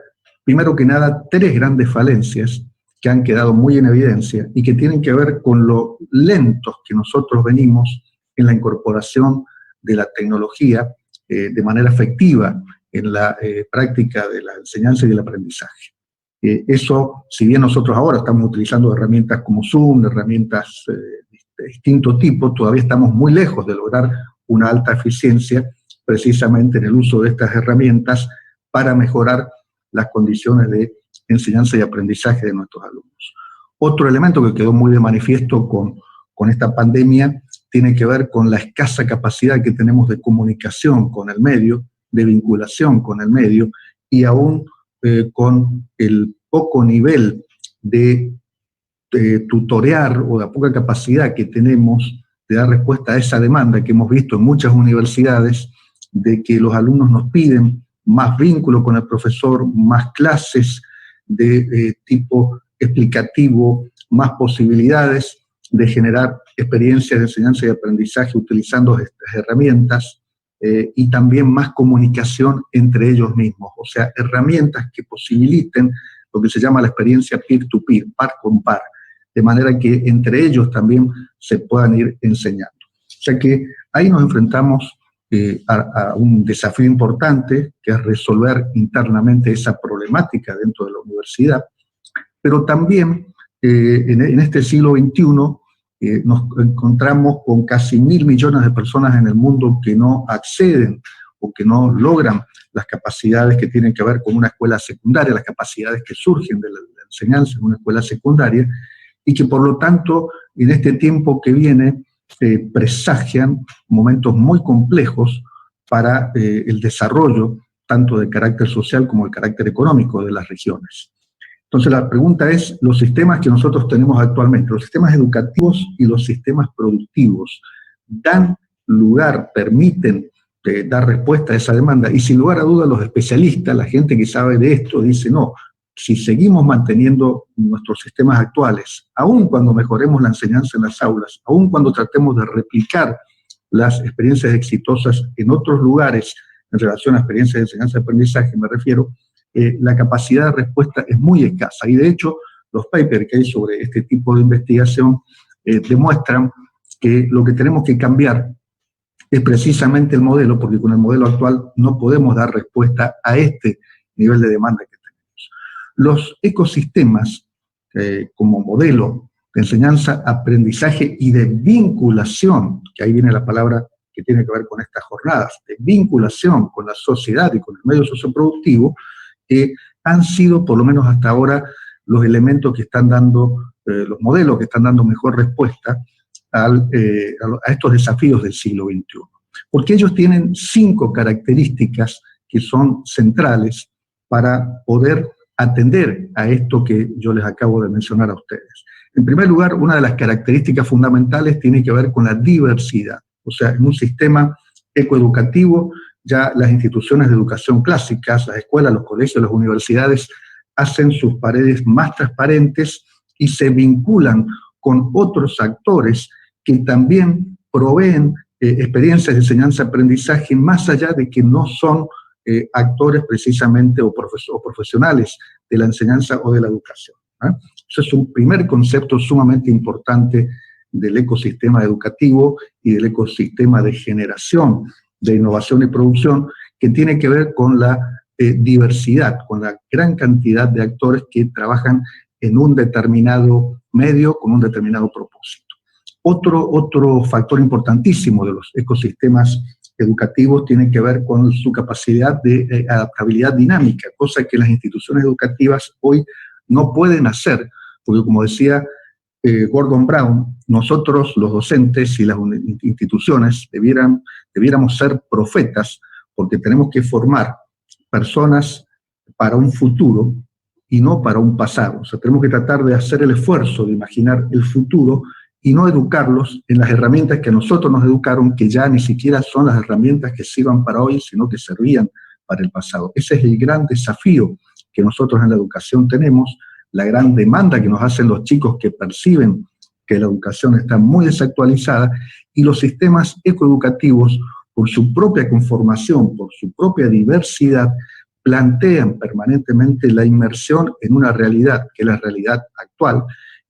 primero que nada, tres grandes falencias que han quedado muy en evidencia y que tienen que ver con lo lentos que nosotros venimos en la incorporación de la tecnología de manera efectiva en la práctica de la enseñanza y del aprendizaje. Eso, si bien nosotros ahora estamos utilizando herramientas como Zoom, herramientas de distinto tipo, todavía estamos muy lejos de lograr una alta eficiencia precisamente en el uso de estas herramientas para mejorar las condiciones de enseñanza y aprendizaje de nuestros alumnos. Otro elemento que quedó muy de manifiesto con esta pandemia tiene que ver con la escasa capacidad que tenemos de comunicación con el medio, de vinculación con el medio, y aún con el poco nivel de tutorear o la poca capacidad que tenemos de dar respuesta a esa demanda que hemos visto en muchas universidades, de que los alumnos nos piden más vínculo con el profesor, más clases de tipo explicativo, más posibilidades de generar experiencias de enseñanza y aprendizaje utilizando estas herramientas, y también más comunicación entre ellos mismos, o sea, herramientas que posibiliten lo que se llama la experiencia peer-to-peer, par con par, de manera que entre ellos también se puedan ir enseñando. O sea que ahí nos enfrentamos a un desafío importante, que es resolver internamente esa problemática dentro de la universidad, pero también en este siglo XXI nos encontramos con casi 1.000 millones de personas en el mundo que no acceden o que no logran las capacidades que tienen que ver con una escuela secundaria, las capacidades que surgen de la enseñanza en una escuela secundaria, y que por lo tanto en este tiempo que viene presagian momentos muy complejos para el desarrollo tanto de carácter social como de carácter económico de las regiones. Entonces la pregunta es, los sistemas que nosotros tenemos actualmente, los sistemas educativos y los sistemas productivos, ¿dan lugar, permiten dar respuesta a esa demanda? Y sin lugar a dudas los especialistas, la gente que sabe de esto, dice no, si seguimos manteniendo nuestros sistemas actuales, aun cuando mejoremos la enseñanza en las aulas, aun cuando tratemos de replicar las experiencias exitosas en otros lugares en relación a experiencias de enseñanza y aprendizaje, me refiero, la capacidad de respuesta es muy escasa. Y de hecho, los papers que hay sobre este tipo de investigación demuestran que lo que tenemos que cambiar es precisamente el modelo, porque con el modelo actual no podemos dar respuesta a este nivel de demanda que tenemos. Los ecosistemas, como modelo de enseñanza, aprendizaje y de vinculación, que ahí viene la palabra que tiene que ver con estas jornadas, de vinculación con la sociedad y con el medio socioproductivo, han sido, por lo menos hasta ahora, los elementos que están dando, los modelos que están dando mejor respuesta a estos desafíos del siglo XXI. Porque ellos tienen 5 características que son centrales para poder atender a esto que yo les acabo de mencionar a ustedes. En primer lugar, una de las características fundamentales tiene que ver con la diversidad. O sea, en un sistema ecoeducativo, ya las instituciones de educación clásicas, las escuelas, los colegios, las universidades, hacen sus paredes más transparentes y se vinculan con otros actores que también proveen experiencias de enseñanza-aprendizaje, más allá de que no son actores precisamente o profesionales de la enseñanza o de la educación. Eso es un primer concepto sumamente importante del ecosistema educativo y del ecosistema de generación de innovación y producción, que tiene que ver con la diversidad, con la gran cantidad de actores que trabajan en un determinado medio con un determinado propósito. Otro factor importantísimo de los ecosistemas educativos tiene que ver con su capacidad de adaptabilidad dinámica, cosa que las instituciones educativas hoy no pueden hacer, porque como decía Gordon Brown, nosotros los docentes y las instituciones debiéramos ser profetas, porque tenemos que formar personas para un futuro y no para un pasado. O sea, tenemos que tratar de hacer el esfuerzo de imaginar el futuro y no educarlos en las herramientas que a nosotros nos educaron, que ya ni siquiera son las herramientas que sirvan para hoy, sino que servían para el pasado. Ese es el gran desafío que nosotros en la educación tenemos, la gran demanda que nos hacen los chicos que perciben que la educación está muy desactualizada, y los sistemas ecoeducativos, por su propia conformación, por su propia diversidad, plantean permanentemente la inmersión en una realidad, que es la realidad actual,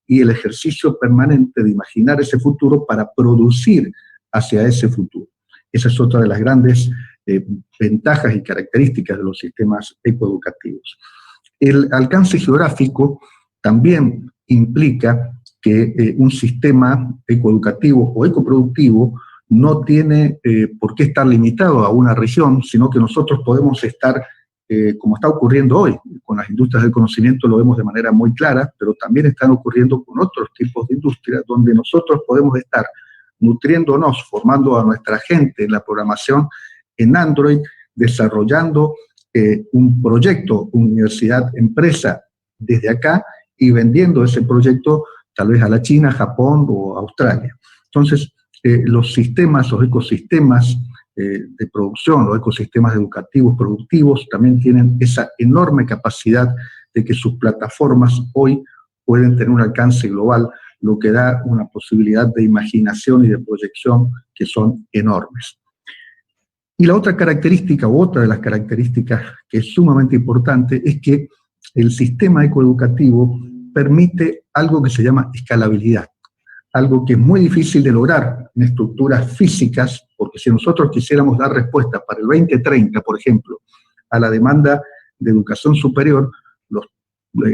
y el ejercicio permanente de imaginar ese futuro para producir hacia ese futuro. Esa es otra de las grandes ventajas y características de los sistemas ecoeducativos. El alcance geográfico también implica que un sistema ecoeducativo o ecoproductivo no tiene por qué estar limitado a una región, sino que nosotros podemos estar, como está ocurriendo hoy, con las industrias del conocimiento lo vemos de manera muy clara, pero también están ocurriendo con otros tipos de industrias, donde nosotros podemos estar nutriéndonos, formando a nuestra gente en la programación en Android, desarrollando un proyecto, universidad-empresa desde acá, y vendiendo ese proyecto tal vez a la China, Japón o Australia. Entonces, los sistemas, los ecosistemas de producción, los ecosistemas educativos productivos también tienen esa enorme capacidad de que sus plataformas hoy pueden tener un alcance global, lo que da una posibilidad de imaginación y de proyección que son enormes. Y la otra característica, u otra de las características que es sumamente importante, es que el sistema ecoeducativo permite algo que se llama escalabilidad, algo que es muy difícil de lograr en estructuras físicas, porque si nosotros quisiéramos dar respuesta para el 2030, por ejemplo, a la demanda de educación superior, los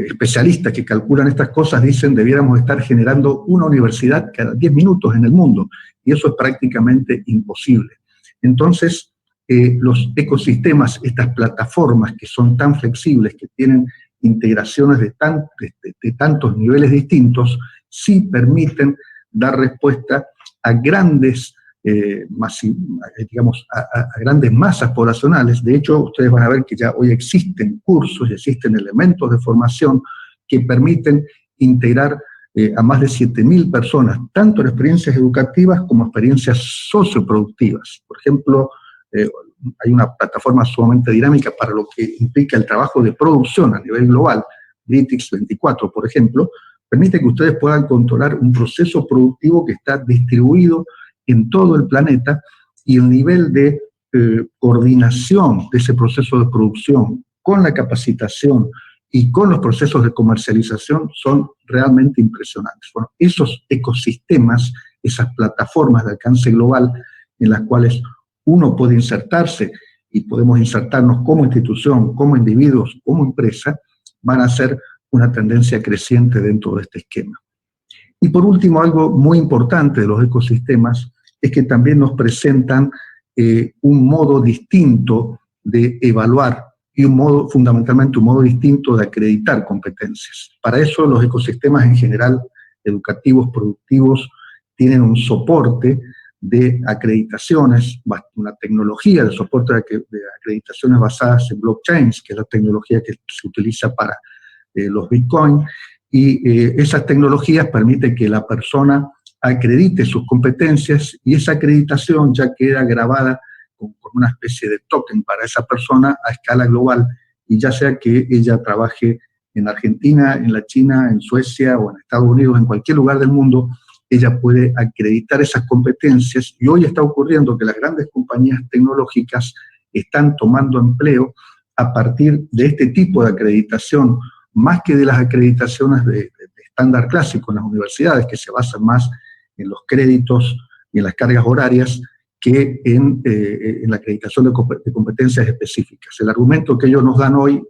especialistas que calculan estas cosas dicen debiéramos estar generando una universidad cada 10 minutos en el mundo, y eso es prácticamente imposible. Entonces, los ecosistemas, estas plataformas que son tan flexibles, que tienen integraciones de tantos niveles distintos, sí permiten dar respuesta a grandes, digamos, a grandes masas poblacionales. De hecho, ustedes van a ver que ya hoy existen cursos y existen elementos de formación que permiten integrar a más de 7.000 personas, tanto en experiencias educativas como experiencias socioproductivas. Por ejemplo, hay una plataforma sumamente dinámica para lo que implica el trabajo de producción a nivel global, Lytics 24, por ejemplo, permite que ustedes puedan controlar un proceso productivo que está distribuido en todo el planeta, y el nivel de coordinación de ese proceso de producción con la capacitación y con los procesos de comercialización son realmente impresionantes. Bueno, esos ecosistemas, esas plataformas de alcance global en las cuales uno puede insertarse y podemos insertarnos como institución, como individuos, como empresa, van a ser una tendencia creciente dentro de este esquema. Y por último, algo muy importante de los ecosistemas es que también nos presentan un modo distinto de evaluar y fundamentalmente un modo distinto de acreditar competencias. Para eso los ecosistemas en general, educativos, productivos, tienen un soporte de acreditaciones, una tecnología de soporte de acreditaciones basadas en blockchains, que es la tecnología que se utiliza para los Bitcoin, y esas tecnologías permiten que la persona acredite sus competencias, y esa acreditación ya queda grabada con una especie de token para esa persona a escala global, y ya sea que ella trabaje en Argentina, en la China, en Suecia o en Estados Unidos, en cualquier lugar del mundo, ella puede acreditar esas competencias. Y hoy está ocurriendo que las grandes compañías tecnológicas están tomando empleo a partir de este tipo de acreditación, más que de las acreditaciones de estándar clásico en las universidades, que se basan más en los créditos y en las cargas horarias, que en la acreditación de competencias específicas. El argumento que ellos nos dan hoy,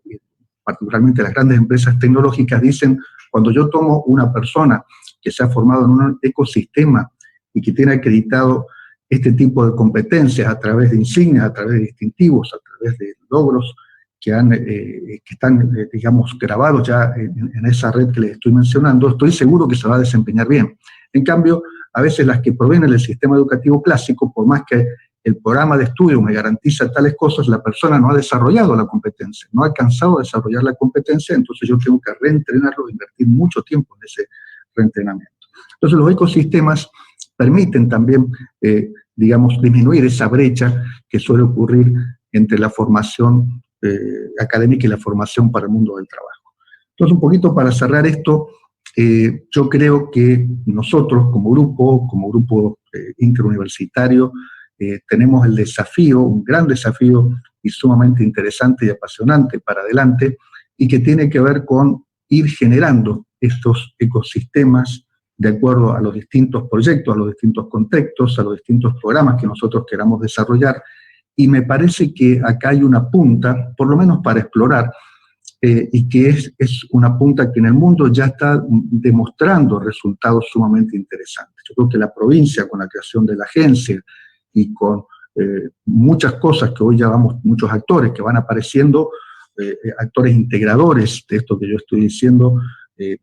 particularmente las grandes empresas tecnológicas, dicen: cuando yo tomo una persona que se ha formado en un ecosistema y que tiene acreditado este tipo de competencias a través de insignias, a través de distintivos, a través de logros que están, digamos, grabados ya en esa red que les estoy mencionando, estoy seguro que se va a desempeñar bien. En cambio, a veces las que provienen del sistema educativo clásico, por más que el programa de estudio me garantiza tales cosas, la persona no ha desarrollado la competencia, no ha alcanzado a desarrollar la competencia, entonces yo tengo que reentrenarlo, invertir mucho tiempo en ese reentrenamiento. Entonces los ecosistemas permiten también, digamos, disminuir esa brecha que suele ocurrir entre la formación académica y la formación para el mundo del trabajo. Entonces, un poquito para cerrar esto, yo creo que nosotros como grupo interuniversitario, tenemos el desafío, un gran desafío y sumamente interesante y apasionante para adelante, y que tiene que ver con ir generando estos ecosistemas de acuerdo a los distintos proyectos, a los distintos contextos, a los distintos programas que nosotros queramos desarrollar. Y me parece que acá hay una punta, por lo menos para explorar, y que es una punta que en el mundo ya está demostrando resultados sumamente interesantes. Yo creo que la provincia, con la creación de la agencia y con muchas cosas que hoy ya vamos, muchos actores que van apareciendo, actores integradores de esto que yo estoy diciendo,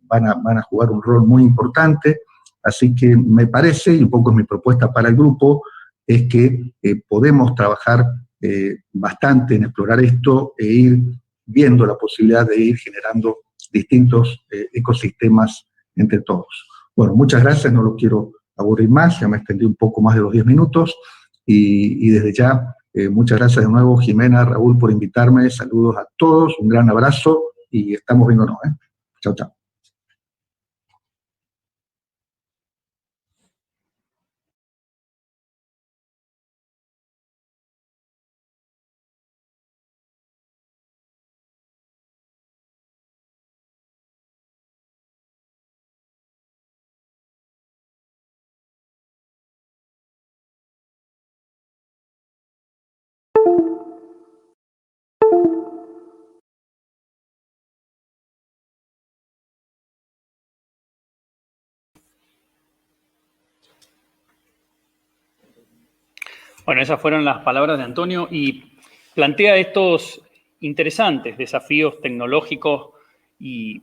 van a jugar un rol muy importante. Así que me parece, y un poco es mi propuesta para el grupo, es que podemos trabajar bastante en explorar esto e ir viendo la posibilidad de ir generando distintos ecosistemas entre todos. Bueno, muchas gracias, no lo quiero aburrir más, ya me extendí un poco más de los 10 minutos, y desde ya, muchas gracias de nuevo, Jimena, Raúl, por invitarme, saludos a todos, un gran abrazo, y estamos viéndonos, ¿eh? Chao, chao. Bueno, esas fueron las palabras de Antonio, y plantea estos interesantes desafíos tecnológicos y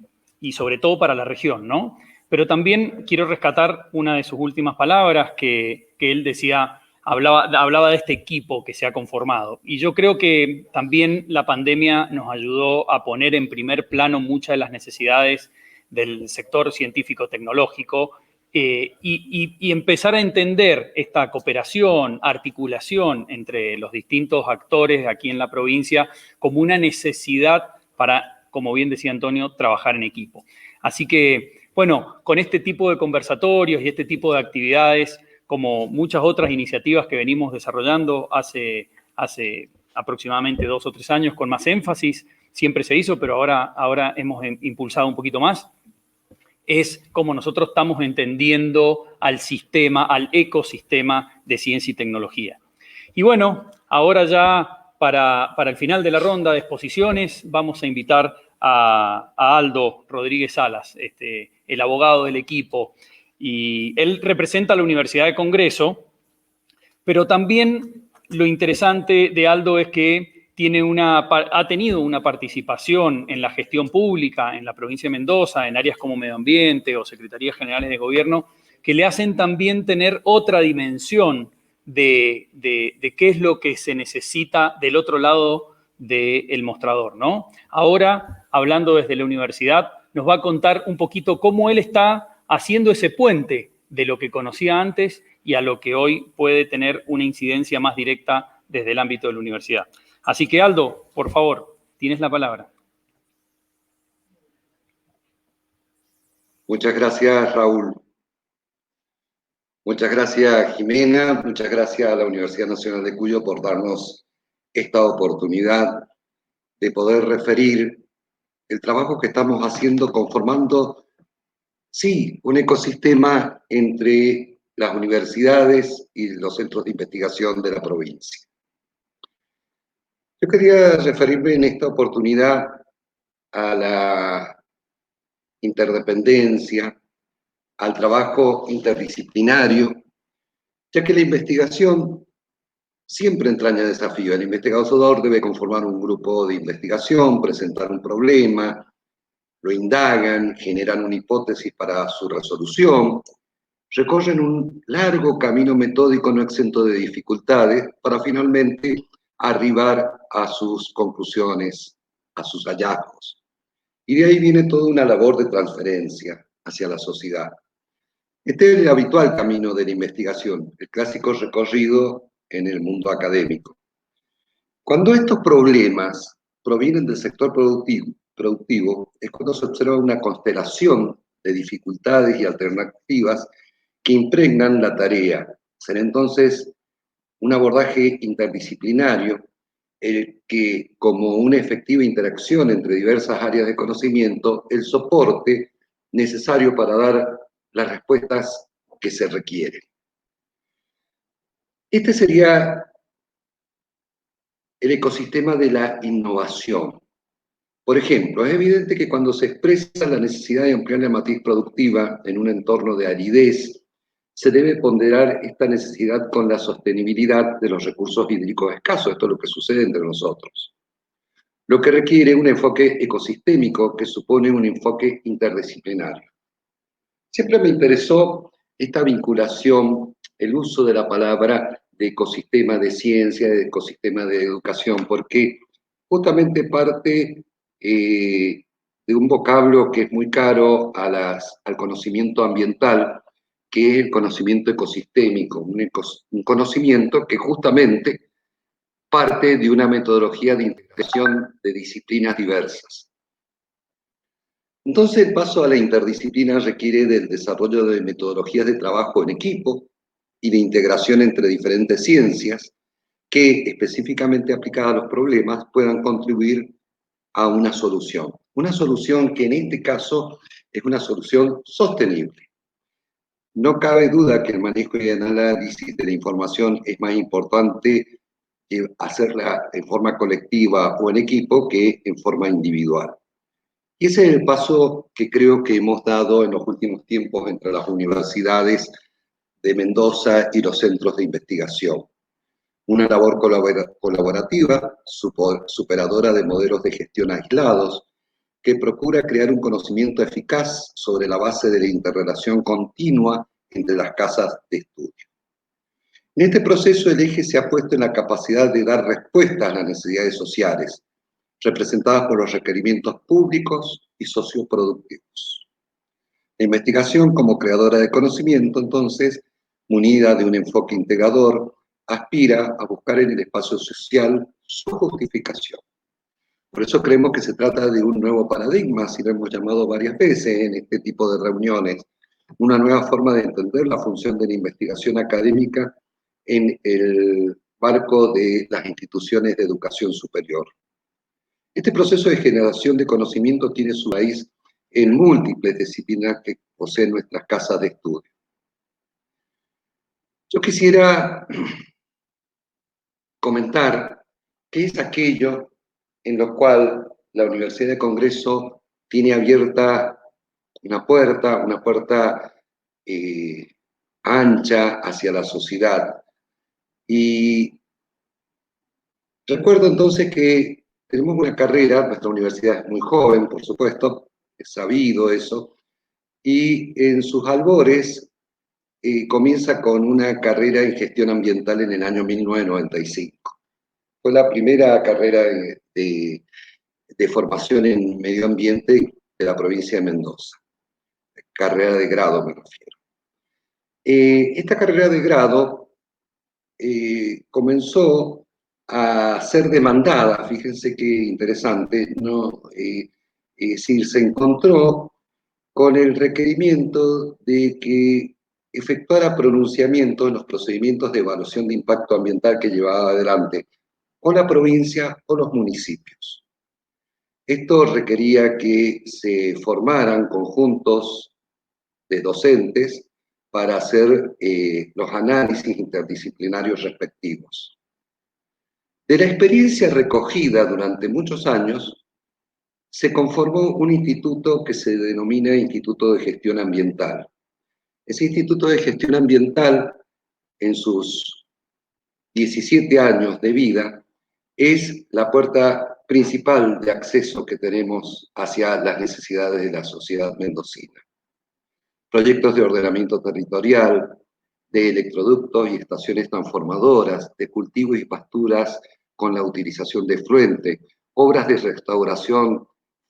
sobre todo para la región, ¿no? pero también quiero rescatar una de sus últimas palabras que él decía, hablaba de este equipo que se ha conformado. Y yo creo que también la pandemia nos ayudó a poner en primer plano muchas de las necesidades del sector científico-tecnológico y empezar a entender esta cooperación, articulación entre los distintos actores aquí en la provincia como una necesidad para, como bien decía Antonio, trabajar en equipo. Así que, bueno, con este tipo de conversatorios y este tipo de actividades, como muchas otras iniciativas que venimos desarrollando hace aproximadamente 2 o 3 años con más énfasis, siempre se hizo, pero ahora hemos impulsado un poquito más, es como nosotros estamos entendiendo al sistema, al ecosistema de ciencia y tecnología. Y bueno, ahora ya para el final de la ronda de exposiciones vamos a invitar a Aldo Rodríguez Salas, el abogado del equipo, y él representa a la Universidad de Congreso, pero también lo interesante de Aldo es que ha tenido una participación en la gestión pública en la provincia de Mendoza, en áreas como medio ambiente o secretarías generales de gobierno, que le hacen también tener otra dimensión de qué es lo que se necesita del otro lado del mostrador, ¿no? Ahora, hablando desde la universidad, nos va a contar un poquito cómo él está haciendo ese puente de lo que conocía antes y a lo que hoy puede tener una incidencia más directa desde el ámbito de la universidad. Así que, Aldo, por favor, tienes la palabra. Muchas gracias, Raúl. Muchas gracias, Jimena. Muchas gracias a la Universidad Nacional de Cuyo por darnos esta oportunidad de poder referir el trabajo que estamos haciendo conformando, sí, un ecosistema entre las universidades y los centros de investigación de la provincia. Yo quería referirme en esta oportunidad a la interdependencia, al trabajo interdisciplinario, ya que la investigación siempre entraña desafíos. El investigador debe conformar un grupo de investigación, presentar un problema, lo indagan, generan una hipótesis para su resolución, recorren un largo camino metódico no exento de dificultades para finalmente arribar a sus conclusiones, a sus hallazgos. Y de ahí viene toda una labor de transferencia hacia la sociedad. Este es el habitual camino de la investigación, el clásico recorrido en el mundo académico. Cuando estos problemas provienen del sector productivo, es cuando se observa una constelación de dificultades y alternativas que impregnan la tarea. Será entonces un abordaje interdisciplinario, el que, como una efectiva interacción entre diversas áreas de conocimiento, el soporte necesario para dar las respuestas que se requieren. Este sería el ecosistema de la innovación. Por ejemplo, es evidente que cuando se expresa la necesidad de ampliar la matriz productiva en un entorno de aridez, se debe ponderar esta necesidad con la sostenibilidad de los recursos hídricos escasos. Esto es lo que sucede entre nosotros. Lo que requiere un enfoque ecosistémico que supone un enfoque interdisciplinario. Siempre me interesó esta vinculación, el uso de la palabra de ecosistema de ciencia, de ecosistema de educación, porque justamente parte de un vocablo que es muy caro al conocimiento ambiental, que es el conocimiento ecosistémico, un conocimiento que justamente parte de una metodología de integración de disciplinas diversas. Entonces, el paso a la interdisciplina requiere del desarrollo de metodologías de trabajo en equipo y de integración entre diferentes ciencias que, específicamente aplicadas a los problemas, puedan contribuir a una solución. Una solución que en este caso es una solución sostenible. No cabe duda que el manejo y el análisis de la información es más importante hacerla en forma colectiva o en equipo que en forma individual. Y ese es el paso que creo que hemos dado en los últimos tiempos entre las universidades de Mendoza y los centros de investigación. Una labor colaborativa, superadora de modelos de gestión aislados, que procura crear un conocimiento eficaz sobre la base de la interrelación continua entre las casas de estudio. En este proceso el eje se ha puesto en la capacidad de dar respuesta a las necesidades sociales, representadas por los requerimientos públicos y socioproductivos. La investigación como creadora de conocimiento, entonces, munida de un enfoque integrador, aspira a buscar en el espacio social su justificación. Por eso creemos que se trata de un nuevo paradigma, así lo hemos llamado varias veces en este tipo de reuniones, una nueva forma de entender la función de la investigación académica en el marco de las instituciones de educación superior. Este proceso de generación de conocimiento tiene su raíz en múltiples disciplinas que poseen nuestras casas de estudio. Yo quisiera comentar qué es aquello en lo cual la Universidad de Congreso tiene abierta una puerta ancha hacia la sociedad. Y recuerdo entonces que tenemos una carrera, nuestra universidad es muy joven, por supuesto, es sabido eso, y en sus albores comienza con una carrera en gestión ambiental en el año 1995. Fue la primera carrera de formación en medio ambiente de la provincia de Mendoza. Carrera de grado me refiero. Esta carrera de grado comenzó a ser demandada, fíjense qué interesante, ¿no? Es decir, se encontró con el requerimiento de que efectuara pronunciamiento en los procedimientos de evaluación de impacto ambiental que llevaba adelante o la provincia o los municipios. Esto requería que se formaran conjuntos de docentes para hacer los análisis interdisciplinarios respectivos. De la experiencia recogida durante muchos años, se conformó un instituto que se denomina Instituto de Gestión Ambiental. Ese Instituto de Gestión Ambiental, en sus 17 años de vida, es la puerta principal de acceso que tenemos hacia las necesidades de la sociedad mendocina. Proyectos de ordenamiento territorial, de electroductos y estaciones transformadoras, de cultivos y pasturas con la utilización de efluente, obras de restauración,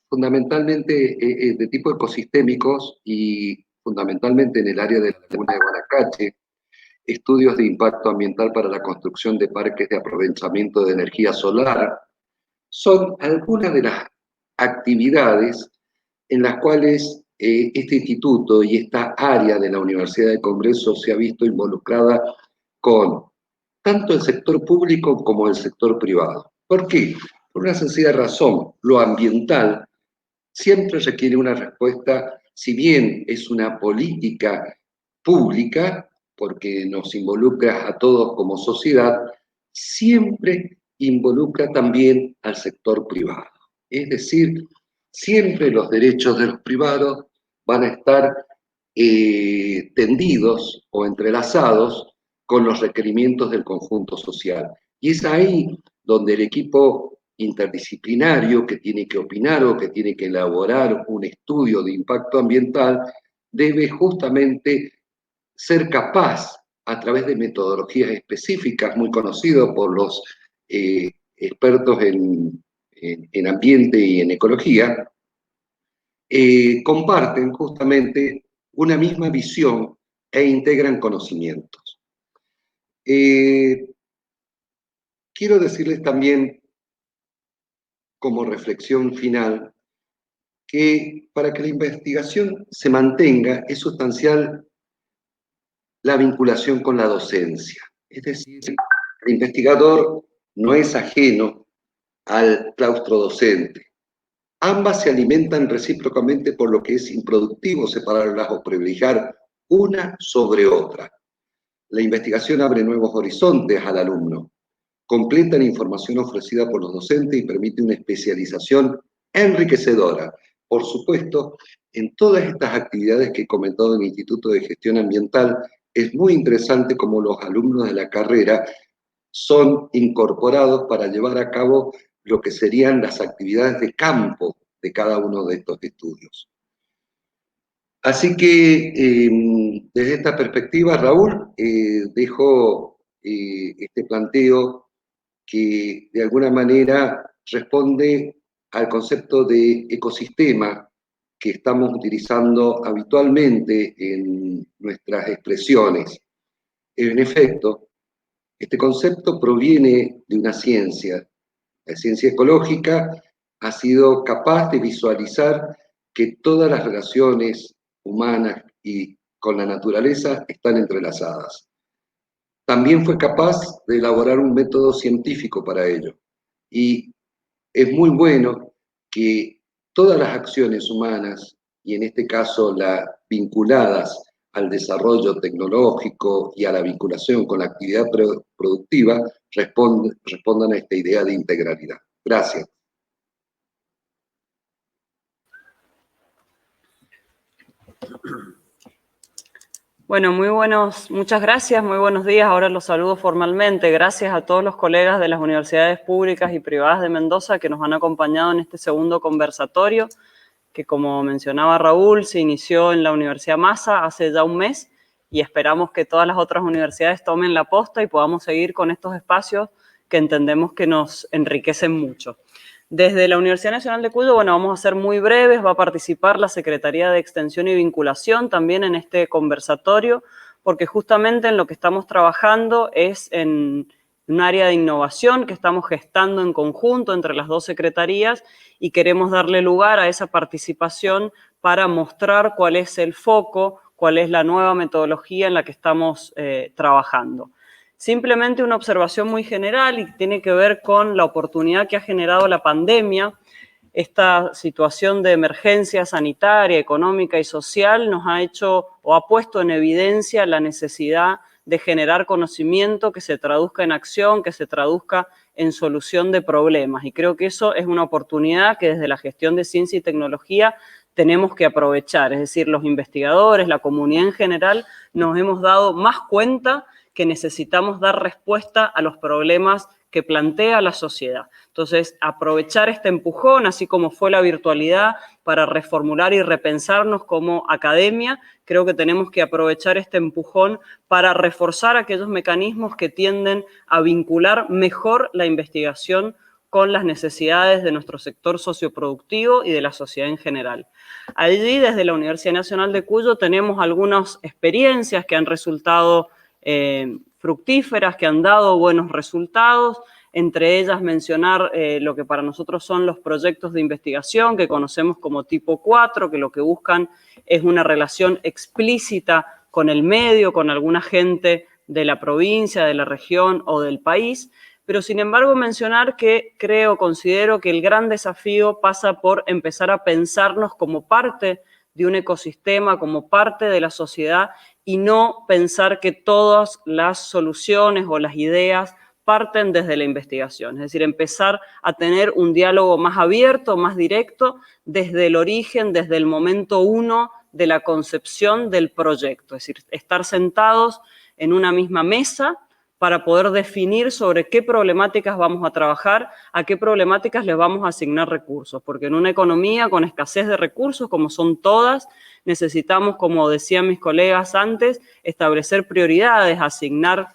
fundamentalmente de tipo ecosistémicos y fundamentalmente en el área de la laguna de Guanacache, estudios de impacto ambiental para la construcción de parques de aprovechamiento de energía solar, son algunas de las actividades en las cuales este instituto y esta área de la Universidad de Congreso se ha visto involucrada con tanto el sector público como el sector privado. ¿Por qué? Por una sencilla razón, lo ambiental siempre requiere una respuesta, si bien es una política pública, porque nos involucra a todos como sociedad, siempre involucra también al sector privado. Es decir, siempre los derechos de los privados van a estar tendidos o entrelazados con los requerimientos del conjunto social. Y es ahí donde el equipo interdisciplinario que tiene que opinar o que tiene que elaborar un estudio de impacto ambiental debe justamente ser capaz, a través de metodologías específicas muy conocidas por los expertos en ambiente y en ecología, comparten justamente una misma visión e integran conocimientos. Quiero decirles también, como reflexión final, que para que la investigación se mantenga es sustancial la vinculación con la docencia. Es decir, el investigador no es ajeno al claustro docente. Ambas se alimentan recíprocamente, por lo que es improductivo separarlas o privilegiar una sobre otra. La investigación abre nuevos horizontes al alumno, completa la información ofrecida por los docentes y permite una especialización enriquecedora. Por supuesto, en todas estas actividades que he comentado en el Instituto de Gestión Ambiental, es muy interesante cómo los alumnos de la carrera son incorporados para llevar a cabo lo que serían las actividades de campo de cada uno de estos estudios. Así que desde esta perspectiva, Raúl, dejo este planteo que de alguna manera responde al concepto de ecosistema que estamos utilizando habitualmente en nuestras expresiones. En efecto, este concepto proviene de una ciencia. La ciencia ecológica ha sido capaz de visualizar que todas las relaciones humanas y con la naturaleza están entrelazadas. También fue capaz de elaborar un método científico para ello. Y es muy bueno que todas las acciones humanas, y en este caso las vinculadas al desarrollo tecnológico y a la vinculación con la actividad productiva, respondan a esta idea de integralidad. Gracias. Bueno, muchas gracias, muy buenos días. Ahora los saludo formalmente. Gracias a todos los colegas de las universidades públicas y privadas de Mendoza que nos han acompañado en este segundo conversatorio, que como mencionaba Raúl, se inició en la Universidad Massa hace ya un mes y esperamos que todas las otras universidades tomen la posta y podamos seguir con estos espacios que entendemos que nos enriquecen mucho. Desde la Universidad Nacional de Cuyo, bueno, vamos a ser muy breves, va a participar la Secretaría de Extensión y Vinculación también en este conversatorio, porque justamente en lo que estamos trabajando es en un área de innovación que estamos gestando en conjunto entre las dos secretarías y queremos darle lugar a esa participación para mostrar cuál es el foco, cuál es la nueva metodología en la que estamos trabajando. Simplemente una observación muy general y tiene que ver con la oportunidad que ha generado la pandemia. Esta situación de emergencia sanitaria, económica y social nos ha hecho o ha puesto en evidencia la necesidad de generar conocimiento que se traduzca en acción, que se traduzca en solución de problemas. Y creo que eso es una oportunidad que desde la gestión de ciencia y tecnología tenemos que aprovechar. Es decir, los investigadores, la comunidad en general, nos hemos dado más cuenta que necesitamos dar respuesta a los problemas que plantea la sociedad. Entonces, aprovechar este empujón, así como fue la virtualidad, para reformular y repensarnos como academia, creo que tenemos que aprovechar este empujón para reforzar aquellos mecanismos que tienden a vincular mejor la investigación con las necesidades de nuestro sector socioproductivo y de la sociedad en general. Allí, desde la Universidad Nacional de Cuyo, tenemos algunas experiencias que han resultado fructíferas, que han dado buenos resultados, entre ellas mencionar lo que para nosotros son los proyectos de investigación que conocemos como tipo 4, que lo que buscan es una relación explícita con el medio, con alguna gente de la provincia, de la región o del país, pero sin embargo mencionar que considero que el gran desafío pasa por empezar a pensarnos como parte de un ecosistema, como parte de la sociedad, y no pensar que todas las soluciones o las ideas parten desde la investigación. Es decir, empezar a tener un diálogo más abierto, más directo, desde el origen, desde el momento uno de la concepción del proyecto. Es decir, estar sentados en una misma mesa para poder definir sobre qué problemáticas vamos a trabajar, a qué problemáticas les vamos a asignar recursos, porque en una economía con escasez de recursos, como son todas, necesitamos, como decían mis colegas antes, establecer prioridades, asignar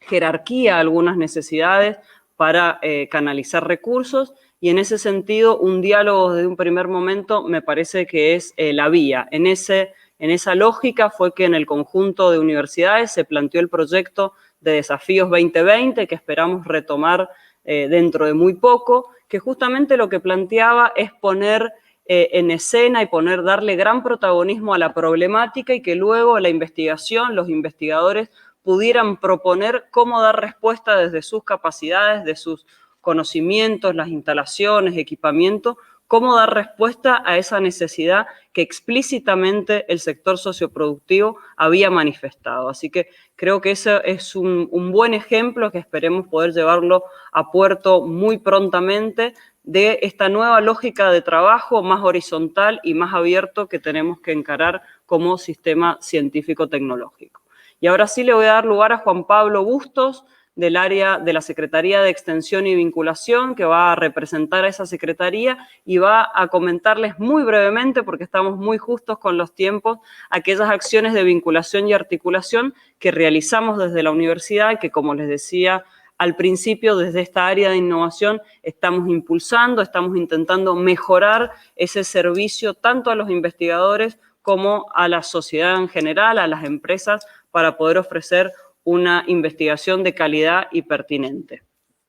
jerarquía a algunas necesidades para canalizar recursos, y en ese sentido un diálogo desde un primer momento me parece que es la vía. En esa lógica fue que en el conjunto de universidades se planteó el proyecto de Desafíos 2020, que esperamos retomar dentro de muy poco, que justamente lo que planteaba es poner en escena y darle gran protagonismo a la problemática y que luego la investigación, los investigadores pudieran proponer cómo dar respuesta desde sus capacidades, de sus conocimientos, las instalaciones, equipamiento, cómo dar respuesta a esa necesidad que explícitamente el sector socioproductivo había manifestado. Así que creo que ese es un buen ejemplo que esperemos poder llevarlo a puerto muy prontamente de esta nueva lógica de trabajo más horizontal y más abierto que tenemos que encarar como sistema científico-tecnológico. Y ahora sí le voy a dar lugar a Juan Pablo Bustos, del área de la Secretaría de Extensión y Vinculación, que va a representar a esa secretaría y va a comentarles muy brevemente, porque estamos muy justos con los tiempos, aquellas acciones de vinculación y articulación que realizamos desde la universidad, que, como les decía al principio, desde esta área de innovación estamos impulsando, estamos intentando mejorar ese servicio tanto a los investigadores como a la sociedad en general, a las empresas, para poder ofrecer una investigación de calidad y pertinente.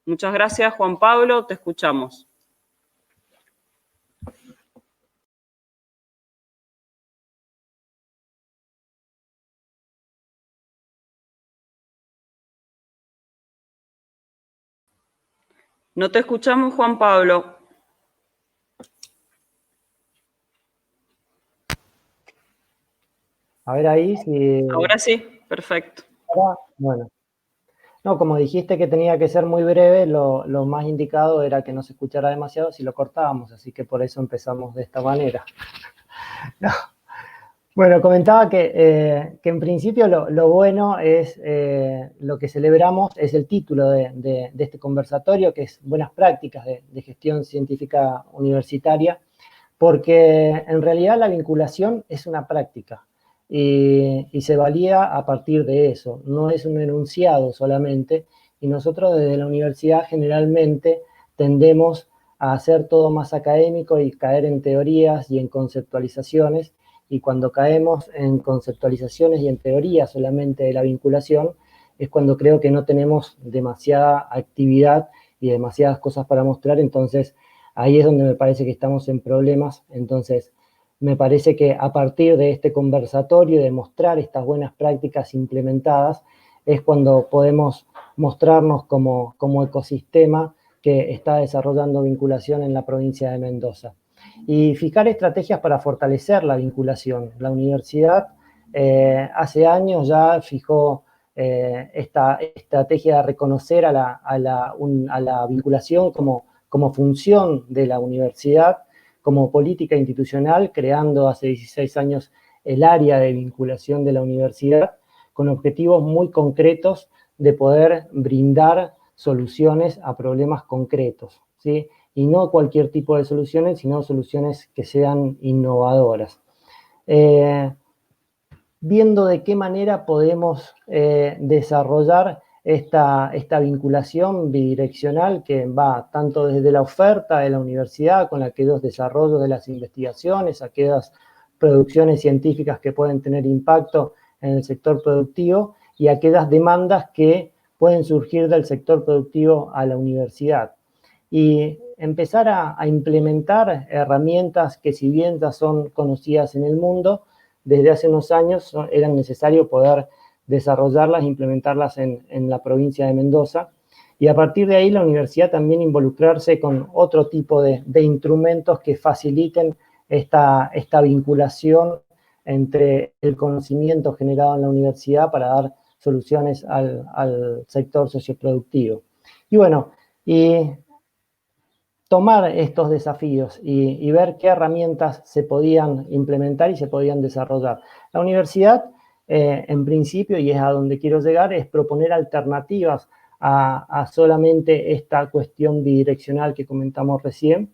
Muchas gracias, Juan Pablo, te escuchamos. No te escuchamos, Juan Pablo. A ver ahí si... Ahora sí, perfecto. Bueno. No, como dijiste que tenía que ser muy breve, lo más indicado era que no se escuchara demasiado si lo cortábamos, así que por eso empezamos de esta manera. No. Bueno, comentaba que en principio lo bueno es, lo que celebramos es el título de este conversatorio, que es Buenas Prácticas de Gestión Científica Universitaria, porque en realidad la vinculación es una práctica. Y se valida a partir de eso, no es un enunciado solamente, y nosotros desde la universidad generalmente tendemos a hacer todo más académico y caer en teorías y en conceptualizaciones, y cuando caemos en conceptualizaciones y en teorías solamente de la vinculación, es cuando creo que no tenemos demasiada actividad y demasiadas cosas para mostrar, entonces ahí es donde me parece que estamos en problemas. Entonces me parece que a partir de este conversatorio, de mostrar estas buenas prácticas implementadas, es cuando podemos mostrarnos como ecosistema que está desarrollando vinculación en la provincia de Mendoza. Y fijar estrategias para fortalecer la vinculación. La universidad hace años ya fijó esta estrategia de reconocer a la vinculación como función de la universidad, como política institucional, creando hace 16 años el área de vinculación de la universidad, con objetivos muy concretos de poder brindar soluciones a problemas concretos, ¿sí? Y no cualquier tipo de soluciones, sino soluciones que sean innovadoras. Viendo de qué manera podemos desarrollar esta vinculación bidireccional que va tanto desde la oferta de la universidad con aquellos desarrollos de las investigaciones, aquellas producciones científicas que pueden tener impacto en el sector productivo y aquellas demandas que pueden surgir del sector productivo a la universidad. Y empezar a implementar herramientas que, si bien ya son conocidas en el mundo, desde hace unos años era necesario poder desarrollarlas e implementarlas en la provincia de Mendoza. Y a partir de ahí la universidad también involucrarse con otro tipo de instrumentos que faciliten esta vinculación entre el conocimiento generado en la universidad para dar soluciones al sector socioproductivo. Y bueno, y tomar estos desafíos y ver qué herramientas se podían implementar y se podían desarrollar. La universidad, en principio, y es a donde quiero llegar, es proponer alternativas a solamente esta cuestión bidireccional que comentamos recién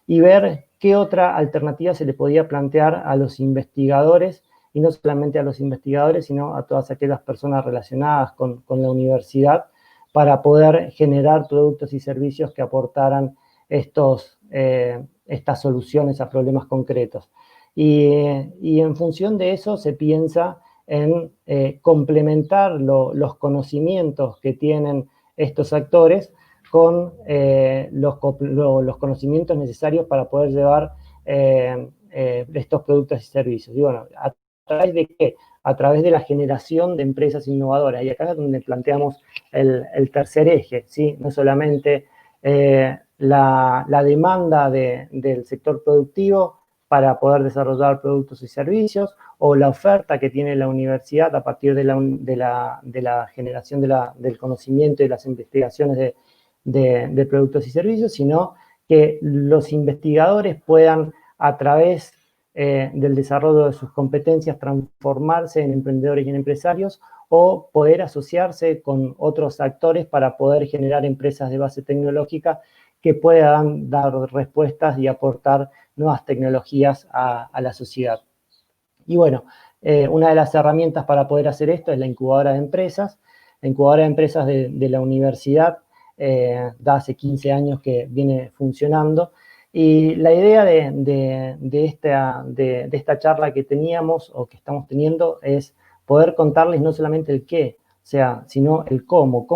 y ver qué otra alternativa se le podía plantear a los investigadores, y no solamente a los investigadores, sino a todas aquellas personas relacionadas con la universidad, para poder generar productos y servicios que aportaran estas soluciones a problemas concretos. Y en función de eso se piensa en complementar los conocimientos que tienen estos actores con los conocimientos necesarios para poder llevar estos productos y servicios. Y bueno, ¿a través de qué? A través de la generación de empresas innovadoras. Y acá es donde planteamos el tercer eje, ¿sí? No solamente la demanda del sector productivo para poder desarrollar productos y servicios, o la oferta que tiene la universidad a partir de la generación del conocimiento y las investigaciones de productos y servicios, sino que los investigadores puedan, a través del desarrollo de sus competencias, transformarse en emprendedores y en empresarios, o poder asociarse con otros actores para poder generar empresas de base tecnológica que puedan dar respuestas y aportar nuevas tecnologías a la sociedad. Y bueno, una de las herramientas para poder hacer esto es la incubadora de empresas. La incubadora de empresas de la universidad da hace 15 años que viene funcionando. Y la idea de esta charla que teníamos o que estamos teniendo es poder contarles no solamente el qué, o sea, sino el cómo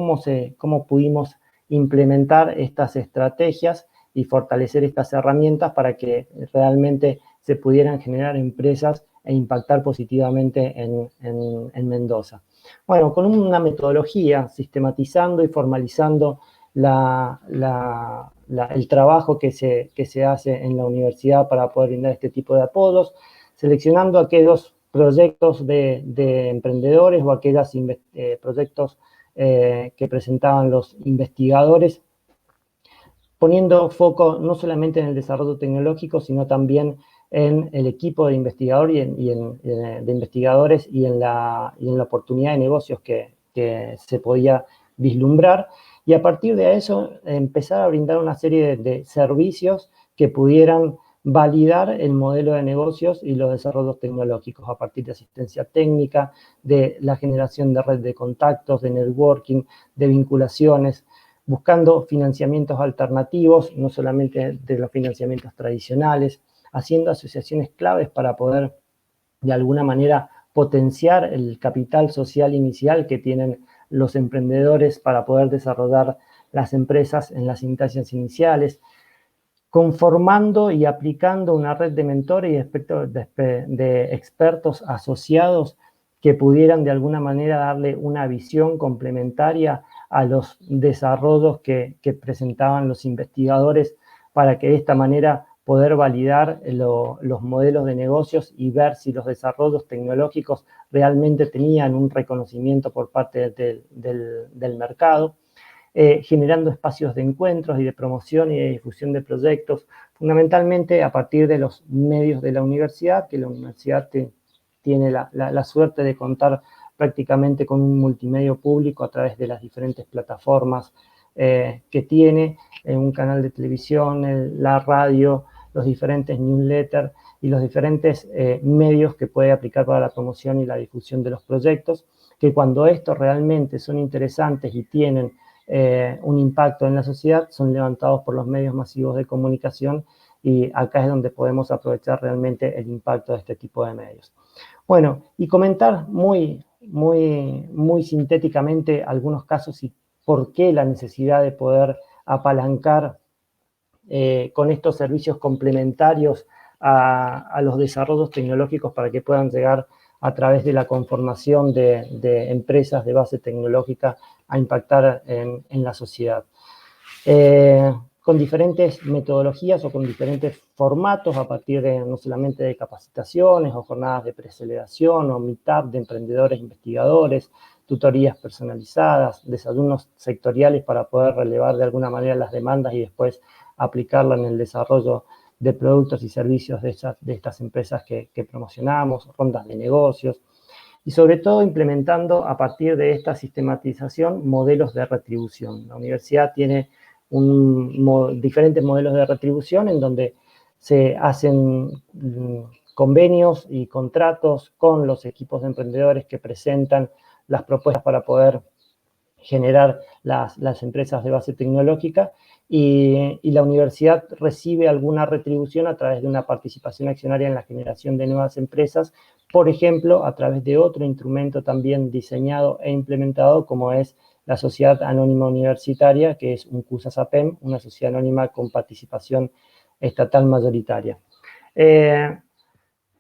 pudimos implementar estas estrategias y fortalecer estas herramientas para que realmente se pudieran generar empresas e impactar positivamente en Mendoza. Bueno, con una metodología, sistematizando y formalizando el trabajo que se hace en la universidad para poder brindar este tipo de apodos, seleccionando aquellos proyectos de emprendedores o aquellos proyectos que presentaban los investigadores, poniendo foco no solamente en el desarrollo tecnológico, sino también en el equipo de investigadores de investigadores y en la oportunidad de negocios que se podía vislumbrar. Y a partir de eso, empezar a brindar una serie de servicios que pudieran validar el modelo de negocios y los desarrollos tecnológicos a partir de asistencia técnica, de la generación de red de contactos, de networking, de vinculaciones, buscando financiamientos alternativos, no solamente de los financiamientos tradicionales, haciendo asociaciones claves para poder, de alguna manera, potenciar el capital social inicial que tienen los emprendedores para poder desarrollar las empresas en las instancias iniciales, conformando y aplicando una red de mentores y de expertos asociados que pudieran de alguna manera darle una visión complementaria a los desarrollos que presentaban los investigadores para que de esta manera poder validar los modelos de negocios y ver si los desarrollos tecnológicos realmente tenían un reconocimiento por parte del mercado, generando espacios de encuentros y de promoción y de difusión de proyectos, fundamentalmente a partir de los medios de la universidad, que la universidad tiene la suerte de contar prácticamente con un multimedio público a través de las diferentes plataformas que tiene, un canal de televisión, la radio, los diferentes newsletters y los diferentes medios que puede aplicar para la promoción y la difusión de los proyectos, que cuando estos realmente son interesantes y tienen un impacto en la sociedad, son levantados por los medios masivos de comunicación, y acá es donde podemos aprovechar realmente el impacto de este tipo de medios. Bueno, y comentar muy sintéticamente algunos casos y por qué la necesidad de poder apalancar con estos servicios complementarios a los desarrollos tecnológicos para que puedan llegar a través de la conformación de empresas de base tecnológica a impactar en la sociedad. Con diferentes metodologías o con diferentes formatos a partir de no solamente de capacitaciones o jornadas de preaceleración o meetup de emprendedores investigadores, tutorías personalizadas, desayunos sectoriales para poder relevar de alguna manera las demandas y después aplicarla en el desarrollo de productos y servicios de estas empresas que promocionamos, rondas de negocios, y sobre todo implementando a partir de esta sistematización modelos de retribución. La universidad tiene diferentes modelos de retribución en donde se hacen convenios y contratos con los equipos de emprendedores que presentan las propuestas para poder generar las empresas de base tecnológica, y la universidad recibe alguna retribución a través de una participación accionaria en la generación de nuevas empresas, por ejemplo, a través de otro instrumento también diseñado e implementado como es la Sociedad Anónima Universitaria, que es un CUSA-SAPEM, una sociedad anónima con participación estatal mayoritaria.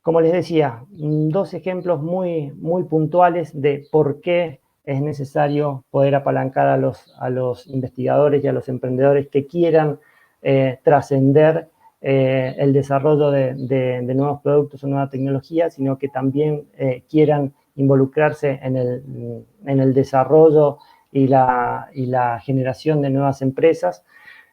Como les decía, dos ejemplos muy puntuales de por qué es necesario poder apalancar a los investigadores y a los emprendedores que quieran trascender el desarrollo de nuevos productos o nueva tecnología, sino que también quieran involucrarse en el desarrollo y la generación de nuevas empresas.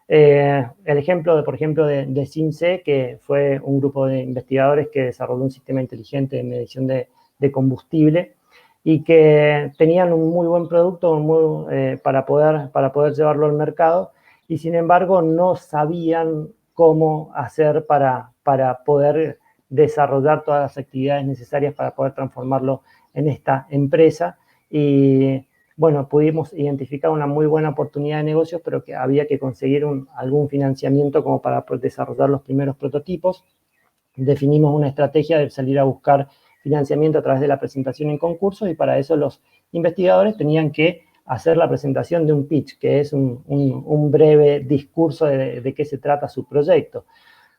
El ejemplo, por ejemplo, de CINCE, que fue un grupo de investigadores que desarrolló un sistema inteligente de medición de combustible, y que tenían un muy buen producto para poder llevarlo al mercado, y sin embargo no sabían cómo hacer para poder desarrollar todas las actividades necesarias para poder transformarlo en esta empresa. Y bueno, pudimos identificar una muy buena oportunidad de negocios, pero que había que conseguir algún financiamiento como para desarrollar los primeros prototipos. Definimos una estrategia de salir a buscar financiamiento a través de la presentación en concursos, y para eso los investigadores tenían que hacer la presentación de un pitch, que es un breve discurso de qué se trata su proyecto.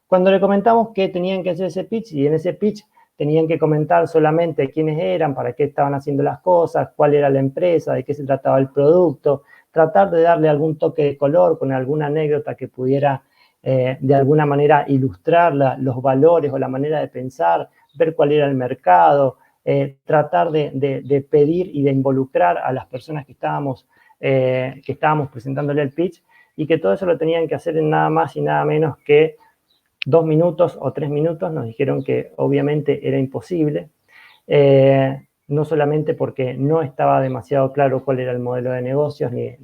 Cuando le comentamos que tenían que hacer ese pitch, y en ese pitch tenían que comentar solamente quiénes eran, para qué estaban haciendo las cosas, cuál era la empresa, de qué se trataba el producto, tratar de darle algún toque de color con alguna anécdota que pudiera de alguna manera ilustrar los valores o la manera de pensar, ver cuál era el mercado, tratar de pedir y de involucrar a las personas que estábamos presentándole el pitch, y que todo eso lo tenían que hacer en nada más y nada menos que 2 minutos o 3 minutos. Nos dijeron que obviamente era imposible, no solamente porque no estaba demasiado claro cuál era el modelo de negocios ni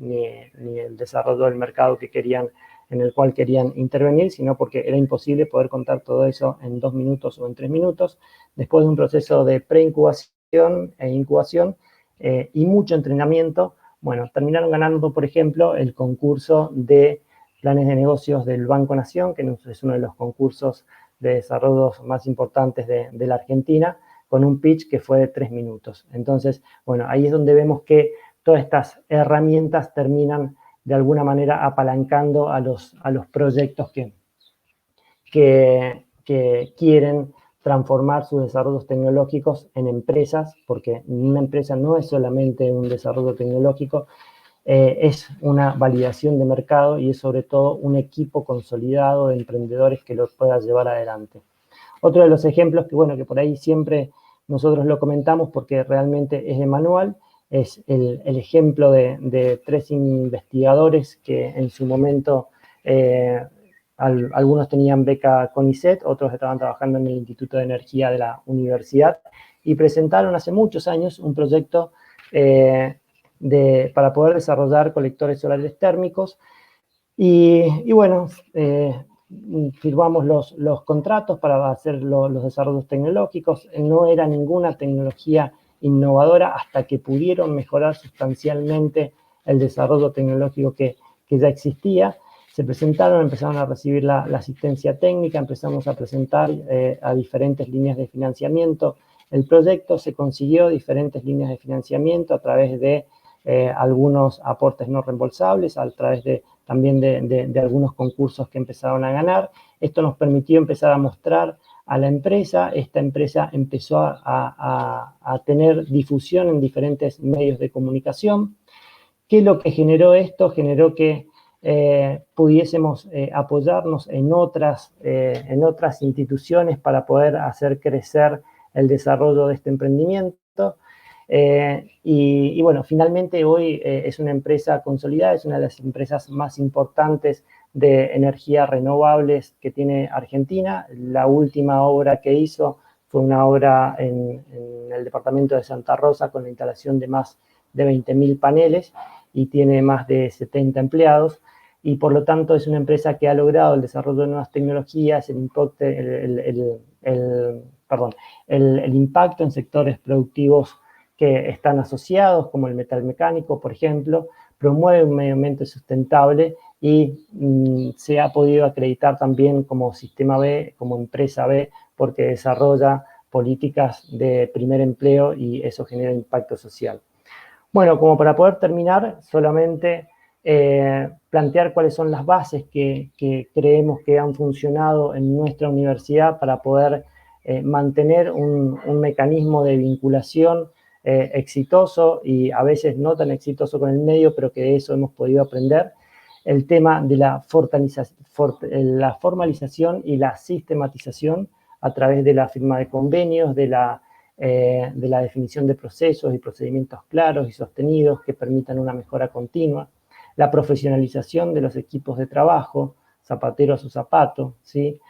el desarrollo del mercado en el cual querían intervenir, sino porque era imposible poder contar todo eso en 2 minutos o en 3 minutos. Después de un proceso de preincubación e incubación y mucho entrenamiento, bueno, terminaron ganando, por ejemplo, el concurso de planes de negocios del Banco Nación, que es uno de los concursos de desarrollo más importantes de la Argentina, con un pitch que fue de 3 minutos. Entonces, bueno, ahí es donde vemos que todas estas herramientas terminan de alguna manera apalancando a los proyectos que quieren transformar sus desarrollos tecnológicos en empresas, porque una empresa no es solamente un desarrollo tecnológico, es una validación de mercado y es sobre todo un equipo consolidado de emprendedores que lo pueda llevar adelante. Otro de los ejemplos que por ahí siempre nosotros lo comentamos porque realmente es de manual, es el ejemplo de 3 investigadores que en su momento algunos tenían beca CONICET, otros estaban trabajando en el Instituto de Energía de la universidad, y presentaron hace muchos años un proyecto para poder desarrollar colectores solares térmicos. Y bueno, firmamos los contratos para hacer los desarrollos tecnológicos. No era ninguna tecnología innovadora hasta que pudieron mejorar sustancialmente el desarrollo tecnológico que ya existía. Se presentaron, empezaron a recibir la asistencia técnica, empezamos a presentar a diferentes líneas de financiamiento el proyecto, se consiguió diferentes líneas de financiamiento a través de algunos aportes no reembolsables, a través también de algunos concursos que empezaron a ganar. Esto nos permitió empezar a mostrar a la empresa. Esta empresa empezó a tener difusión en diferentes medios de comunicación. ¿Qué es lo que generó esto? Generó que pudiésemos apoyarnos en otras instituciones para poder hacer crecer el desarrollo de este emprendimiento. Y bueno, finalmente hoy es una empresa consolidada, es una de las empresas más importantes de energías renovables que tiene Argentina. La última obra que hizo fue una obra en el departamento de Santa Rosa con la instalación de más de 20.000 paneles y tiene más de 70 empleados, y por lo tanto es una empresa que ha logrado el desarrollo de nuevas tecnologías, el impacto en sectores productivos que están asociados, como el metal mecánico, por ejemplo, promueve un medio ambiente sustentable y se ha podido acreditar también como sistema B, como empresa B, porque desarrolla políticas de primer empleo y eso genera impacto social. Bueno, como para poder terminar, solamente plantear cuáles son las bases que creemos que han funcionado en nuestra universidad para poder mantener un mecanismo de vinculación exitoso y a veces no tan exitoso con el medio, pero que de eso hemos podido aprender. El tema de la formalización y la sistematización a través de la firma de convenios, de la definición de procesos y procedimientos claros y sostenidos que permitan una mejora continua. La profesionalización de los equipos de trabajo, zapatero a su zapato, ¿sí?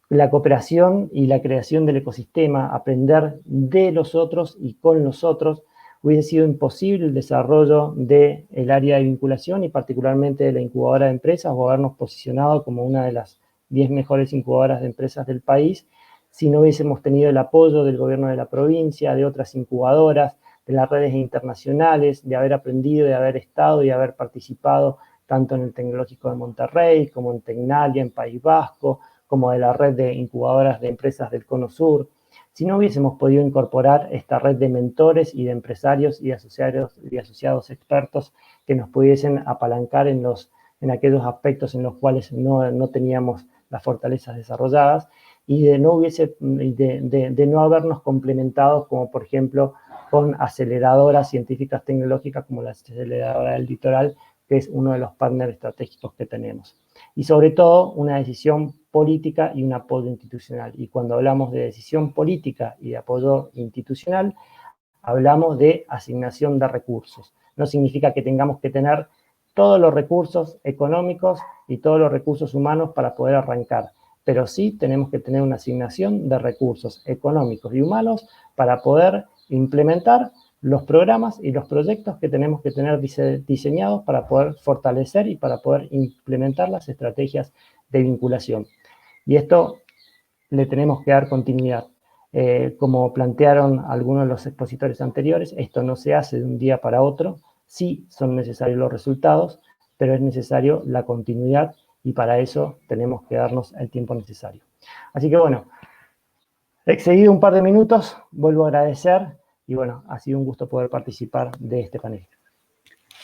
La cooperación y la creación del ecosistema, aprender de los otros y con los otros. hubiese sido imposible el desarrollo del área de vinculación y particularmente de la incubadora de empresas, o habernos posicionado como una de las 10 mejores incubadoras de empresas del país, si no hubiésemos tenido el apoyo del gobierno de la provincia, de otras incubadoras, de las redes internacionales, de haber aprendido, de haber estado y haber participado tanto en el Tecnológico de Monterrey, como en Tecnalia, en País Vasco, como de la red de incubadoras de empresas del Cono Sur. Si no hubiésemos podido incorporar esta red de mentores y de empresarios y asociados expertos que nos pudiesen apalancar en aquellos aspectos en los cuales no teníamos las fortalezas desarrolladas, y de no habernos complementado, como por ejemplo con aceleradoras científicas tecnológicas como la aceleradora del Litoral, que es uno de los partners estratégicos que tenemos. Y sobre todo, una decisión política y un apoyo institucional. Y cuando hablamos de decisión política y de apoyo institucional, hablamos de asignación de recursos. No significa que tengamos que tener todos los recursos económicos y todos los recursos humanos para poder arrancar, pero sí tenemos que tener una asignación de recursos económicos y humanos para poder implementar los programas y los proyectos que tenemos que tener diseñados para poder fortalecer y para poder implementar las estrategias de vinculación. Y esto le tenemos que dar continuidad. Como plantearon algunos de los expositores anteriores, esto no se hace de un día para otro. Sí son necesarios los resultados, pero es necesario la continuidad, y para eso tenemos que darnos el tiempo necesario. Así que bueno, excedido un par de minutos, vuelvo a agradecer, y bueno, ha sido un gusto poder participar de este panel.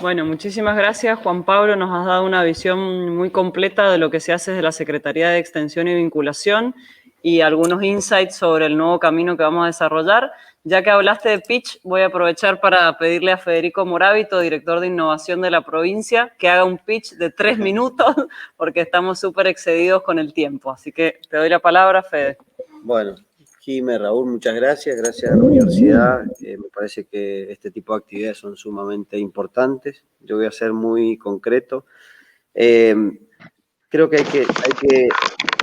Bueno, muchísimas gracias, Juan Pablo. Nos has dado una visión muy completa de lo que se hace desde la Secretaría de Extensión y Vinculación y algunos insights sobre el nuevo camino que vamos a desarrollar. Ya que hablaste de pitch, voy a aprovechar para pedirle a Federico Morábito, director de Innovación de la provincia, que haga un pitch de 3 minutos, porque estamos súper excedidos con el tiempo. Así que te doy la palabra, Fede. Bueno, Jimé, Raúl, muchas gracias. Gracias a la universidad. Me parece que este tipo de actividades son sumamente importantes. Yo voy a ser muy concreto. Creo que hay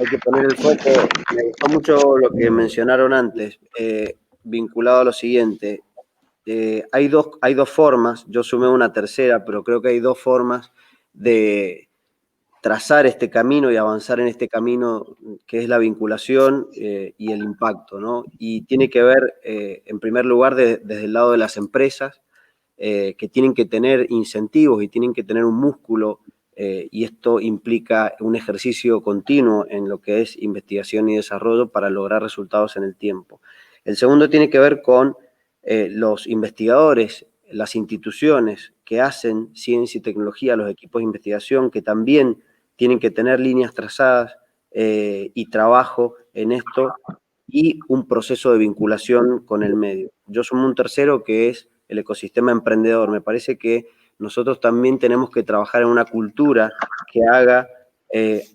que poner el foco. Me gustó mucho lo que mencionaron antes, vinculado a lo siguiente. Hay dos formas, yo sumé una tercera, pero creo que hay dos formas de trazar este camino y avanzar en este camino, que es la vinculación y el impacto, ¿no? Y tiene que ver, en primer lugar, desde el lado de las empresas, que tienen que tener incentivos y tienen que tener un músculo, y esto implica un ejercicio continuo en lo que es investigación y desarrollo para lograr resultados en el tiempo. El segundo tiene que ver con los investigadores, las instituciones que hacen ciencia y tecnología, los equipos de investigación, que también tienen que tener líneas trazadas y trabajo en esto, y un proceso de vinculación con el medio. Yo sumo un tercero, que es el ecosistema emprendedor. Me parece que nosotros también tenemos que trabajar en una cultura que haga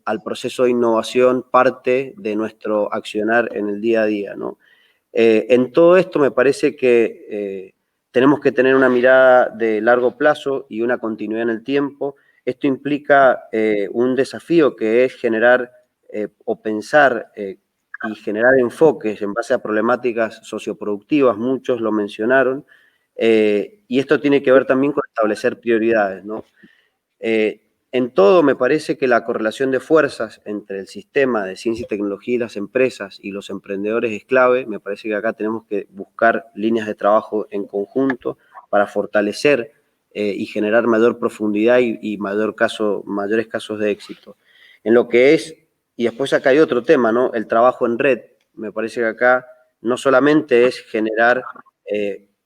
al proceso de innovación parte de nuestro accionar en el día a día, ¿no? En todo esto me parece que tenemos que tener una mirada de largo plazo y una continuidad en el tiempo. Esto implica un desafío, que es generar o pensar y generar enfoques en base a problemáticas socioproductivas, muchos lo mencionaron, y esto tiene que ver también con establecer prioridades, ¿no? En todo me parece que la correlación de fuerzas entre el sistema de ciencia y tecnología y las empresas y los emprendedores es clave. Me parece que acá tenemos que buscar líneas de trabajo en conjunto para fortalecer y generar mayor profundidad y mayores casos de éxito. En lo que es, y después acá hay otro tema, ¿no? El trabajo en red. Me parece que acá no solamente es generar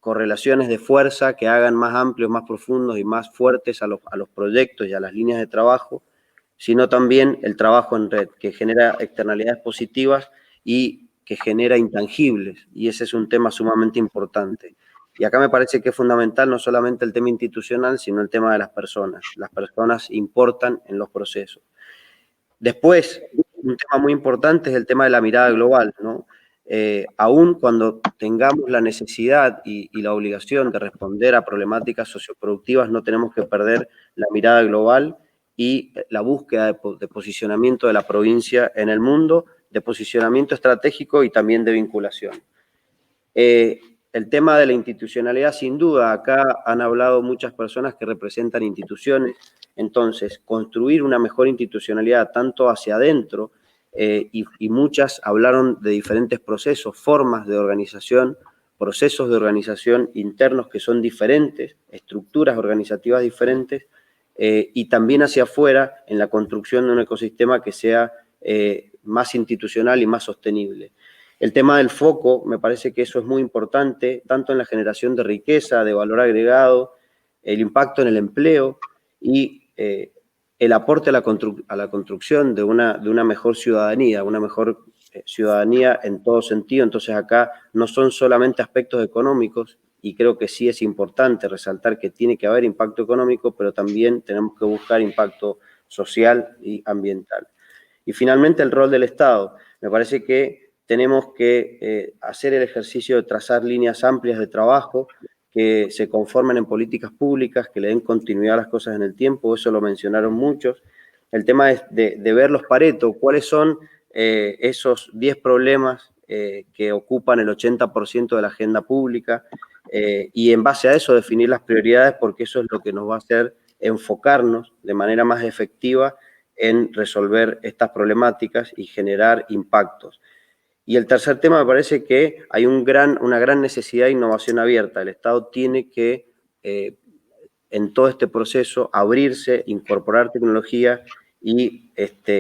correlaciones de fuerza que hagan más amplios, más profundos y más fuertes a los proyectos y a las líneas de trabajo, sino también el trabajo en red, que genera externalidades positivas y que genera intangibles, y ese es un tema sumamente importante. Y acá me parece que es fundamental no solamente el tema institucional, sino el tema de las personas. Las personas importan en los procesos. Después, un tema muy importante es el tema de la mirada global, ¿no? Aún cuando tengamos la necesidad y la obligación de responder a problemáticas socioproductivas, no tenemos que perder la mirada global y la búsqueda de posicionamiento de la provincia en el mundo, de posicionamiento estratégico y también de vinculación. el tema de la institucionalidad, sin duda, acá han hablado muchas personas que representan instituciones, entonces construir una mejor institucionalidad tanto hacia adentro, y muchas hablaron de diferentes procesos, formas de organización, procesos de organización internos que son diferentes, estructuras organizativas diferentes, y también hacia afuera en la construcción de un ecosistema que sea más institucional y más sostenible. El tema del foco, me parece que eso es muy importante, tanto en la generación de riqueza, de valor agregado, el impacto en el empleo y el aporte a la construcción de una mejor ciudadanía, en todo sentido. Entonces acá no son solamente aspectos económicos, y creo que sí es importante resaltar que tiene que haber impacto económico, pero también tenemos que buscar impacto social y ambiental. Y finalmente el rol del Estado. Me parece que tenemos que hacer el ejercicio de trazar líneas amplias de trabajo que se conformen en políticas públicas, que le den continuidad a las cosas en el tiempo, eso lo mencionaron muchos. El tema es de ver los Pareto, cuáles son esos 10 problemas que ocupan el 80% de la agenda pública, y en base a eso definir las prioridades, porque eso es lo que nos va a hacer enfocarnos de manera más efectiva en resolver estas problemáticas y generar impactos. Y el tercer tema, me parece que hay una gran necesidad de innovación abierta. El Estado tiene que, en todo este proceso, abrirse, incorporar tecnología y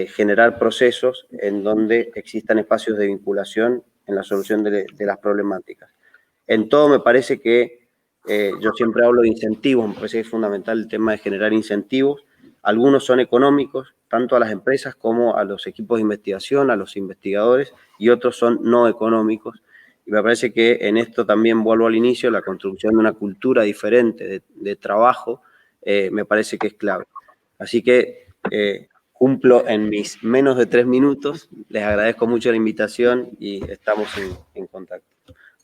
generar procesos en donde existan espacios de vinculación en la solución de las problemáticas. En todo me parece que, yo siempre hablo de incentivos, me parece que es fundamental el tema de generar incentivos. Algunos son económicos, tanto a las empresas como a los equipos de investigación, a los investigadores, y otros son no económicos. Y me parece que en esto también vuelvo al inicio, la construcción de una cultura diferente de trabajo, me parece que es clave. Así que cumplo en mis menos de 3 minutos. Les agradezco mucho la invitación y estamos en contacto.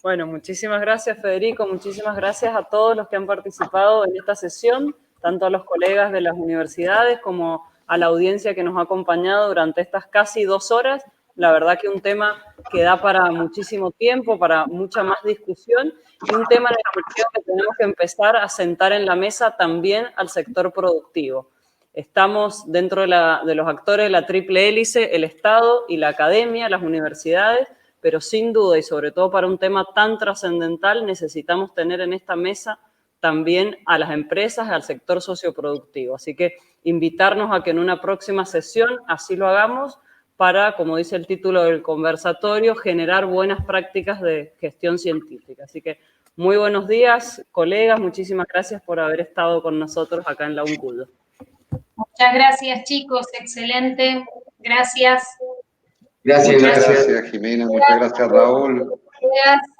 Bueno, muchísimas gracias, Federico. Muchísimas gracias a todos los que han participado en esta sesión, tanto a los colegas de las universidades como a la audiencia que nos ha acompañado durante estas casi 2 horas. La verdad que un tema que da para muchísimo tiempo, para mucha más discusión, y un tema en el que creo que tenemos que empezar a sentar en la mesa también al sector productivo. Estamos dentro de los actores de la triple hélice, el Estado y la academia, las universidades, pero sin duda y sobre todo para un tema tan trascendental necesitamos tener en esta mesa también a las empresas, al sector socioproductivo. Así que invitarnos a que en una próxima sesión así lo hagamos para, como dice el título del conversatorio, generar buenas prácticas de gestión científica. Así que muy buenos días, colegas. Muchísimas gracias por haber estado con nosotros acá en la UNCUYO. Muchas gracias, chicos. Excelente. Gracias. Gracias, Jimena. Muchas gracias, Raúl. Gracias.